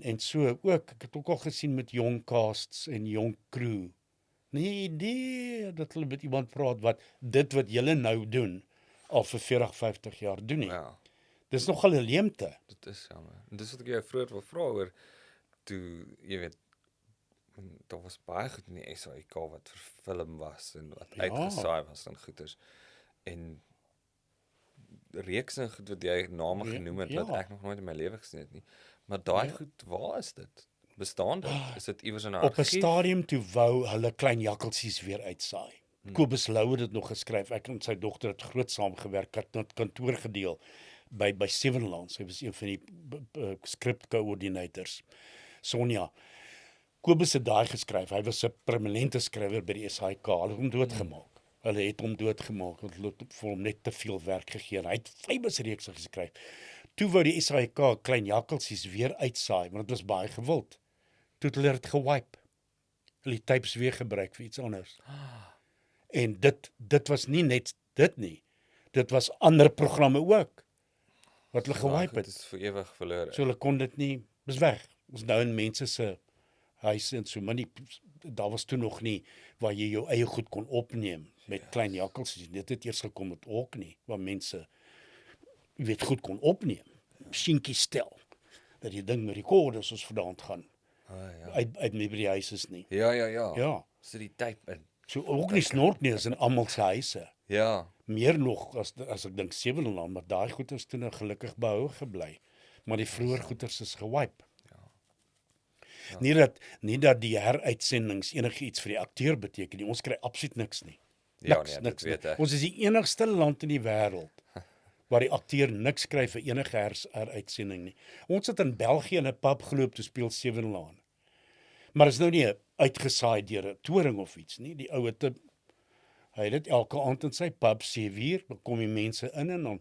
En so ook, ek het ook al gesien met jong casts en jong crew. Nee idee dat hulle met iemand praat wat julle nou doen al vir 40, 50 jaar doen nie. Ja. Dis nogal 'n leemte. Dit is jammer. En dis wat ek jou vroeër wil vra oor toe, jy weet, daar was baie goed in die SAIK wat verfilm was en wat Ja. uitgesaai was en goeders. En reeks en goed wat jy name genoem het wat Ja. ek nog nooit in my lewe gesien het nie. Maar daai goed, waar is dit? Bestaan dit? Is dit iewers in 'n Op 'n argief? stadium toe wou hulle klein jakkelsies weer uitsaai. Kobus Lou het dit nog geskryf. Ek en sy dogter het groot saamgewerk, het kantoor gedeel by Sewenlaan. Sy was een van die skripkoördinators. Sonja. Kobus het daai geskryf. Hy was 'n permanente skrywer by die SAIK. Hulle het hom doodgemaak. Hulle het hom doodgemaak want hulle het vir hom net te veel werk gegee. Hy het 5 reekse geskryf. Toe wou die SAIK klein jakkelsies weer uitsaai, want dit was baie gewild. Toe het hulle dit gewipe. Hulle die tapes weer gebruik vir iets anders. En dit was nie net dit nie. Dit was ander programme ook wat hulle gewipe Dit het. is vir ewig verlore. So hulle kon dit nie, dis weg. Ons nou in mense se huise en so, maar nie, daar was toe nog nie waar jy jou eie goed kon opneem met klein jakkelsies. Dit het eers gekom met ook nie, waar mense jy weet goed kon opneem. Masjienkie stel dat die ding met rekorders ons vandaan gaan. Ja. Uit nie by die huis is nie. Ja. Ja. Sit die tape in. So ook nie snork nie, is in almal se huise. Ja. Meer nog as ek dink Sewenlaan, maar daai goeders toe nou gelukkig behou gebly. Maar die vroeër goeders is gewipe. Nie dat die heruitsendings enigiets vir die akteur beteken nie. Ons kry absoluut niks nie. Ja, Niks, nee, niks. dit weet ek. Ons is die enigste land in die wêreld waar die akteur niks kry vir enige heruitsending nie. Ons het in België in 'n pub geloop te speel Sewenlaan. Maar is nou nie uitgesaai deur 'n toring of iets nie. Die ou het hy het dit elke aand in sy pub 7:00, dan kom die mense in en dan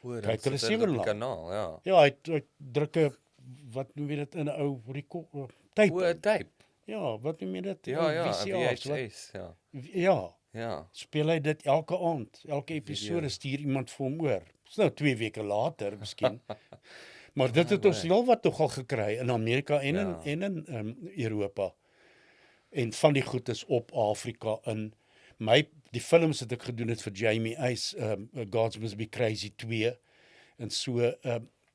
kyk hulle op die Sewenlaan. kanaal, ja. Ja, hy druk 'n wat noem jy dit in 'n ou tape. O, 'n tape. Ja, wat noem jy dit? Ja, Ou ja, 'n VCR's, VHS, ja. Ja, Ja. speel hy dit elke aand. Elke episode stuur iemand vir hom oor. Dis nou 2 weke later miskien. Maar dit het ons heelwat nogal gekry in Amerika en in Europa. En van die goed is op Afrika in die films wat ek gedoen het vir Jamie Eis, Gods Must Be Crazy 2 en so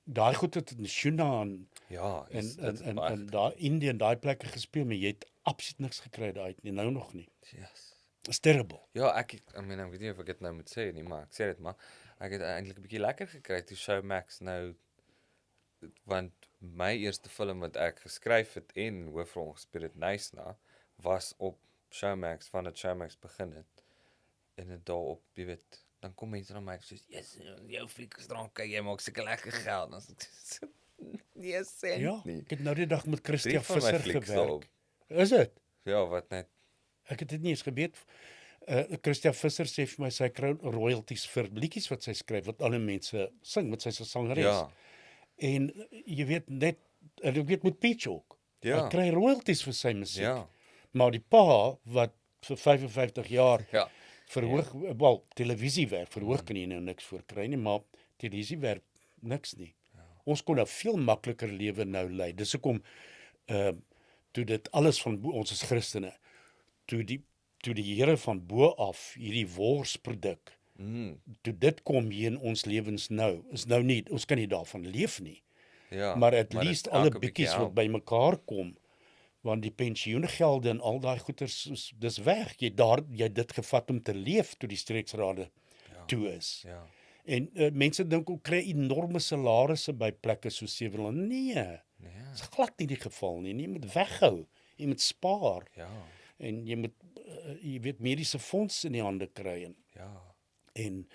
daai goed het in China Ja, en daar Indië en daai plekke gespeel, maar jy het absoluut niks gekry daai uit nie, nou nog nie. Yes. It's terrible. Ja, ek weet nie of ek dit nou moet sê nie, maar ek sê dit maar. Ek het eintlik 'n bietjie lekker gekry toe Showmax nou, want my eerste film wat ek geskryf het en hoofrol gespeel het, Nysna, was op Showmax, vandat Showmax begin het. En dit daarop, jy weet, dan kom mense na my soos, "Yes, jou fliek is drank, jy maak seker lekker geld." Dan sê ek, "Nee, sent Ja, nie." ek het nou die dag met Christia 3 van my Visser flieks gewerk. daarop. Is dit? Ja, wat net, Ek het dit nie eens geweet. Christia Visser sê vir my sy kry royalties vir liedjies wat sy skryf wat ander mense sing, want sy's 'n sangeres. ja, En jy weet net, en ek weet met Peach ook. Ja. Hy kry royalties vir sy musiek. ja, Maar die pa wat vir 55 jaar ja, verhoog, wel televisiewerk, verhoog kan jy nou niks voor kry nie, maar televisiewerk niks nie. Ons kon 'n veel makliker lewe nou lei. Dis hoekom toe dit alles van bo, ons is Christene, toe die Here van bo af hierdie worsproduk, toe dit kom hier in ons lewens nou, is nou nie, ons kan nie daarvan leef nie. Ja, Maar at dit least alle elke bietjie bietjies wat help. bymekaar kom, want die pensioengelde en al daai goeders, dis weg. Jy het dit gevat om te leef toe die streeksrade toe is. Ja. En mense dink ook kry enorme salarisse by plekke so Seweland. Nee, dis glad nie die geval nie. Jy moet weghou, jy moet spaar Ja. en jy moet jy weet mediese fondse in die hande kry en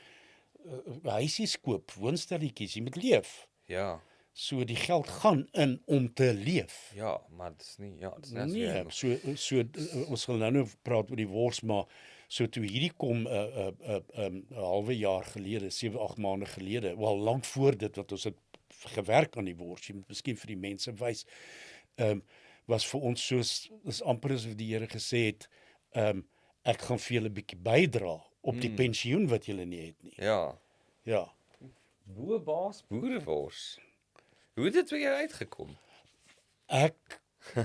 huisies koop, woonstelletjies, jy moet leef. Ja. So die geld gaan in om te leef. Ja, maar dit is nie, dit is net Nee, so ons gaan nou praat oor die wors, maar so toe hierdie kom 'n halwe jaar gelede, 7-8 maande gelede, wel lank voor dit wat ons het gewerk aan die wors, jy moet miskien vir die mense wys, was vir ons soos, is amper asof die Here gesê het, ek gaan vir julle 'n bietjie bydra op die pensioen wat julle nie het nie. Ja. Ja. Boebaas, boerewors. Hoe het dit by jou uitgekom?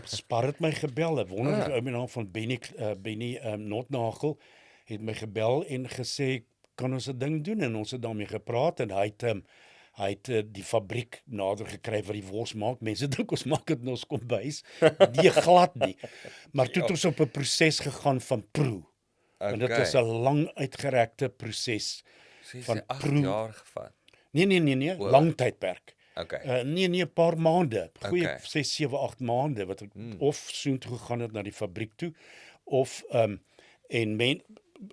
Spar het my gebel, 'n wonderlike ou met die naam van Benny Notnagel het my gebel en gesê, kan ons 'n ding doen, en ons het daarmee gepraat en hy het die fabriek nader gekry wat die wors maak. Mense dink ons maak dit in ons kombuis. Nee, glad nie. Maar toe het ons op 'n proses gegaan van proe. En dit was 'n lang uitgerekte proses van 8 proe. jaar gevat. Nee, lang tydperk. Okay. Nee, 'n paar maande. Goeie Okay. 6, 7, 8 maande wat ek of soontoe gegaan het na die fabriek toe of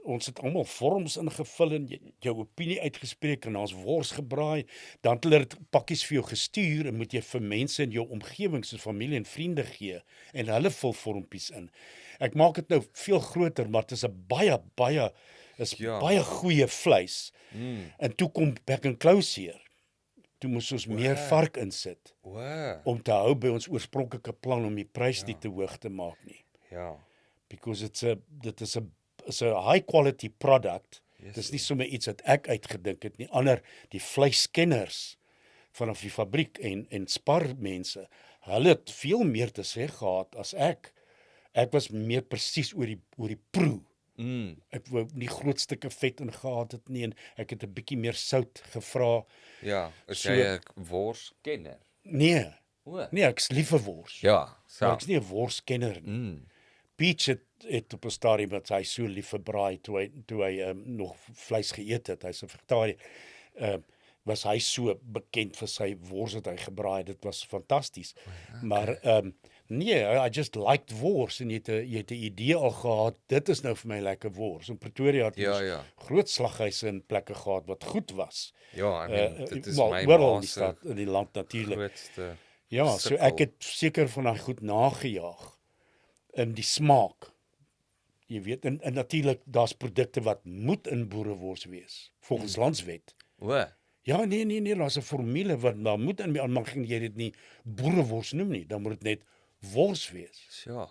ons het almal vorms ingevul en jou opinie uitgespreek en ons wors gebraai, dan het hulle dit pakkies vir jou gestuur en moet jy vir mense in jou omgewing soos familie en vriende gee en hulle vul vormpies in. Ek maak dit nou veel groter, maar dit is 'n baie goeie vleis. En toe kom back and close. Toe moes ons meer vark insit om te hou by ons oorspronklike plan om die prys nie te hoog te maak nie. Ja. Because dit is 'n high quality product. Dis nie sommer iets wat ek uitgedink het nie. Die vleiskenners vanaf die fabriek en sparmense, hulle het veel meer te sê gehad as ek. Ek was meer presies oor die proe. Ek wou nie groot stukke vet in gehad het nie en ek het 'n bietjie meer sout gevra. Ja, is jy 'n worskenner? Nee, ek's lief vir wors. Ja, Maar ek's nie 'n worskenner nie. Peach het op 'n stadium wat hy so lief vir braai toe hy nog vleis geëet het. Hy's 'n vegetariër. Was hy so bekend vir sy wors wat hy gebraai het. Dit was fantasties. Maar nee, I just liked wors en jy het 'n idee al gehad, dit is nou vir my lekker wors. In Pretoria het ons groot slaghuise in plekke gehad wat goed was. Ja, dit is my oral in die land natuurlik. Grootste. Ja, so ek het seker van daai goed nagejaag in die smaak. Jy weet, en natuurlik daar's produkte wat moet in boerewors wees volgens landswet. Ja, nee, daar's 'n formule wat daar moet in, mag jy dit nie boerewors noem nie, dan moet dit net wors wees. Ja.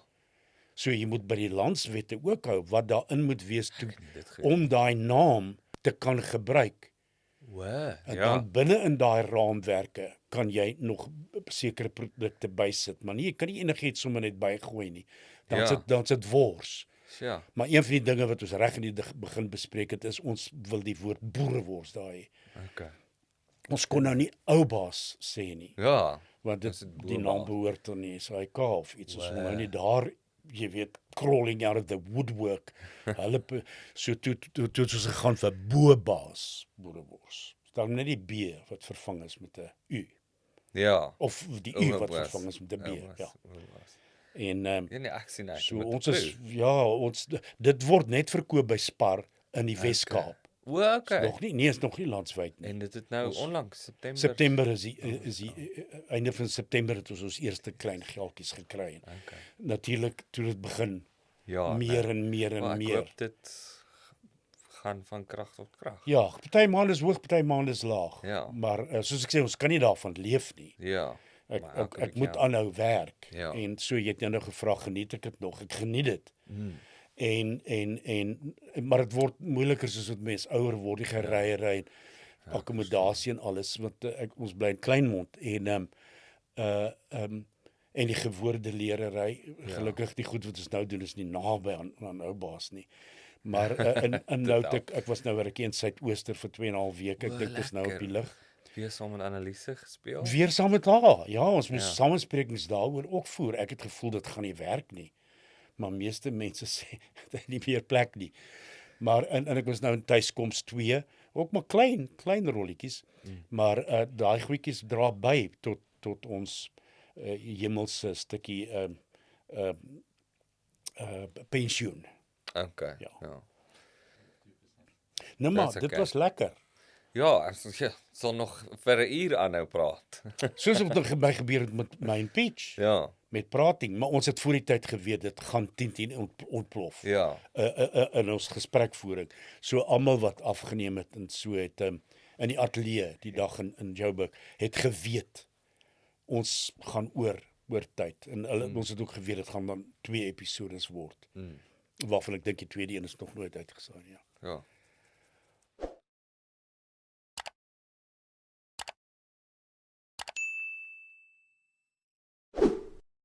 So jy moet by die landswette ook hou wat daarin moet wees om daai naam te kan gebruik. En dan binne in daai raamwerke kan jy nog sekere produkte bysit, maar nee, jy kan nie enigiets sommer net bygooi nie. Dan sit wors. Ja. Maar een van die dinge wat ons reg in die begin bespreek het, is ons wil die woord boerewors daai. Okay. Ons kon nou nie oubaas sê nie. Ja. Want die naam behoort aan die SAIK of iets. Ons nou nie daar, jy weet, crawling out of the woodwork. Hulle so toe ons gegaan vir boerbaas boerewors. Staan net die B wat vervang is met 'n U. Ja. Of die U wat vervang is met 'n B. Ja. En so dit word net verkoop by Spar in die Wes-Kaap. Is nog nie landwyd nie. En dit het nou onlangs September is die einde van September het ons eerste klein geldjies gekry. Natuurlik toe dit begin meer en meer. Ek hoop dit gaan van krag tot krag. Ja, party maande is hoog, party maande is laag. Ja. Maar soos ek sê, ons kan nie daarvan leef nie. Ja. Ek moet aanhou werk. En so jy het nou gevra, geniet ek dit nog? Ek geniet dit. Maar dit word moeiliker soos wat mense ouer word, die gereiery. akkommodasie en alles, want ons bly in Kleinmond en die gewoordelerery, gelukkig die goed wat ons nou doen is nie naby aan ou baas nie. Maar in nou ek was nou weer 'n keer in Suidooster vir 2,5 weke. Ek dink dis nou op die lig. Weer saam met Annelise gespeel. Weer saam met haar. Ja, ons moes samesprekings daaroor ook voer. Ek het gevoel dit gaan nie werk nie. Maar meeste mense sê dit is nie meer plek nie. Maar en ek was nou in Tuiskoms 2, ook maar klein rolletjies. Maar daai goedjies dra by tot ons hemelse stukkie pensioen. Okay. Ja. Ja. Nou maar, That's dit okay. was lekker. Ja, ek sal nog vir 'n uur aanhou praat. Soos wat dit by gebeur het met my impeach, Ja. met prating, maar ons het voor die tyd geweet dit gaan 10 ontplof. Ja. In ons gesprekvoering. So almal wat afgeneem het en so het in die ateljee die dag in Joburg het geweet ons gaan oor tyd en ons het ook geweet dit gaan dan 2 episodes word. Waarvan ek dink die tweede een is nog nooit uitgesaai, ja. Ja.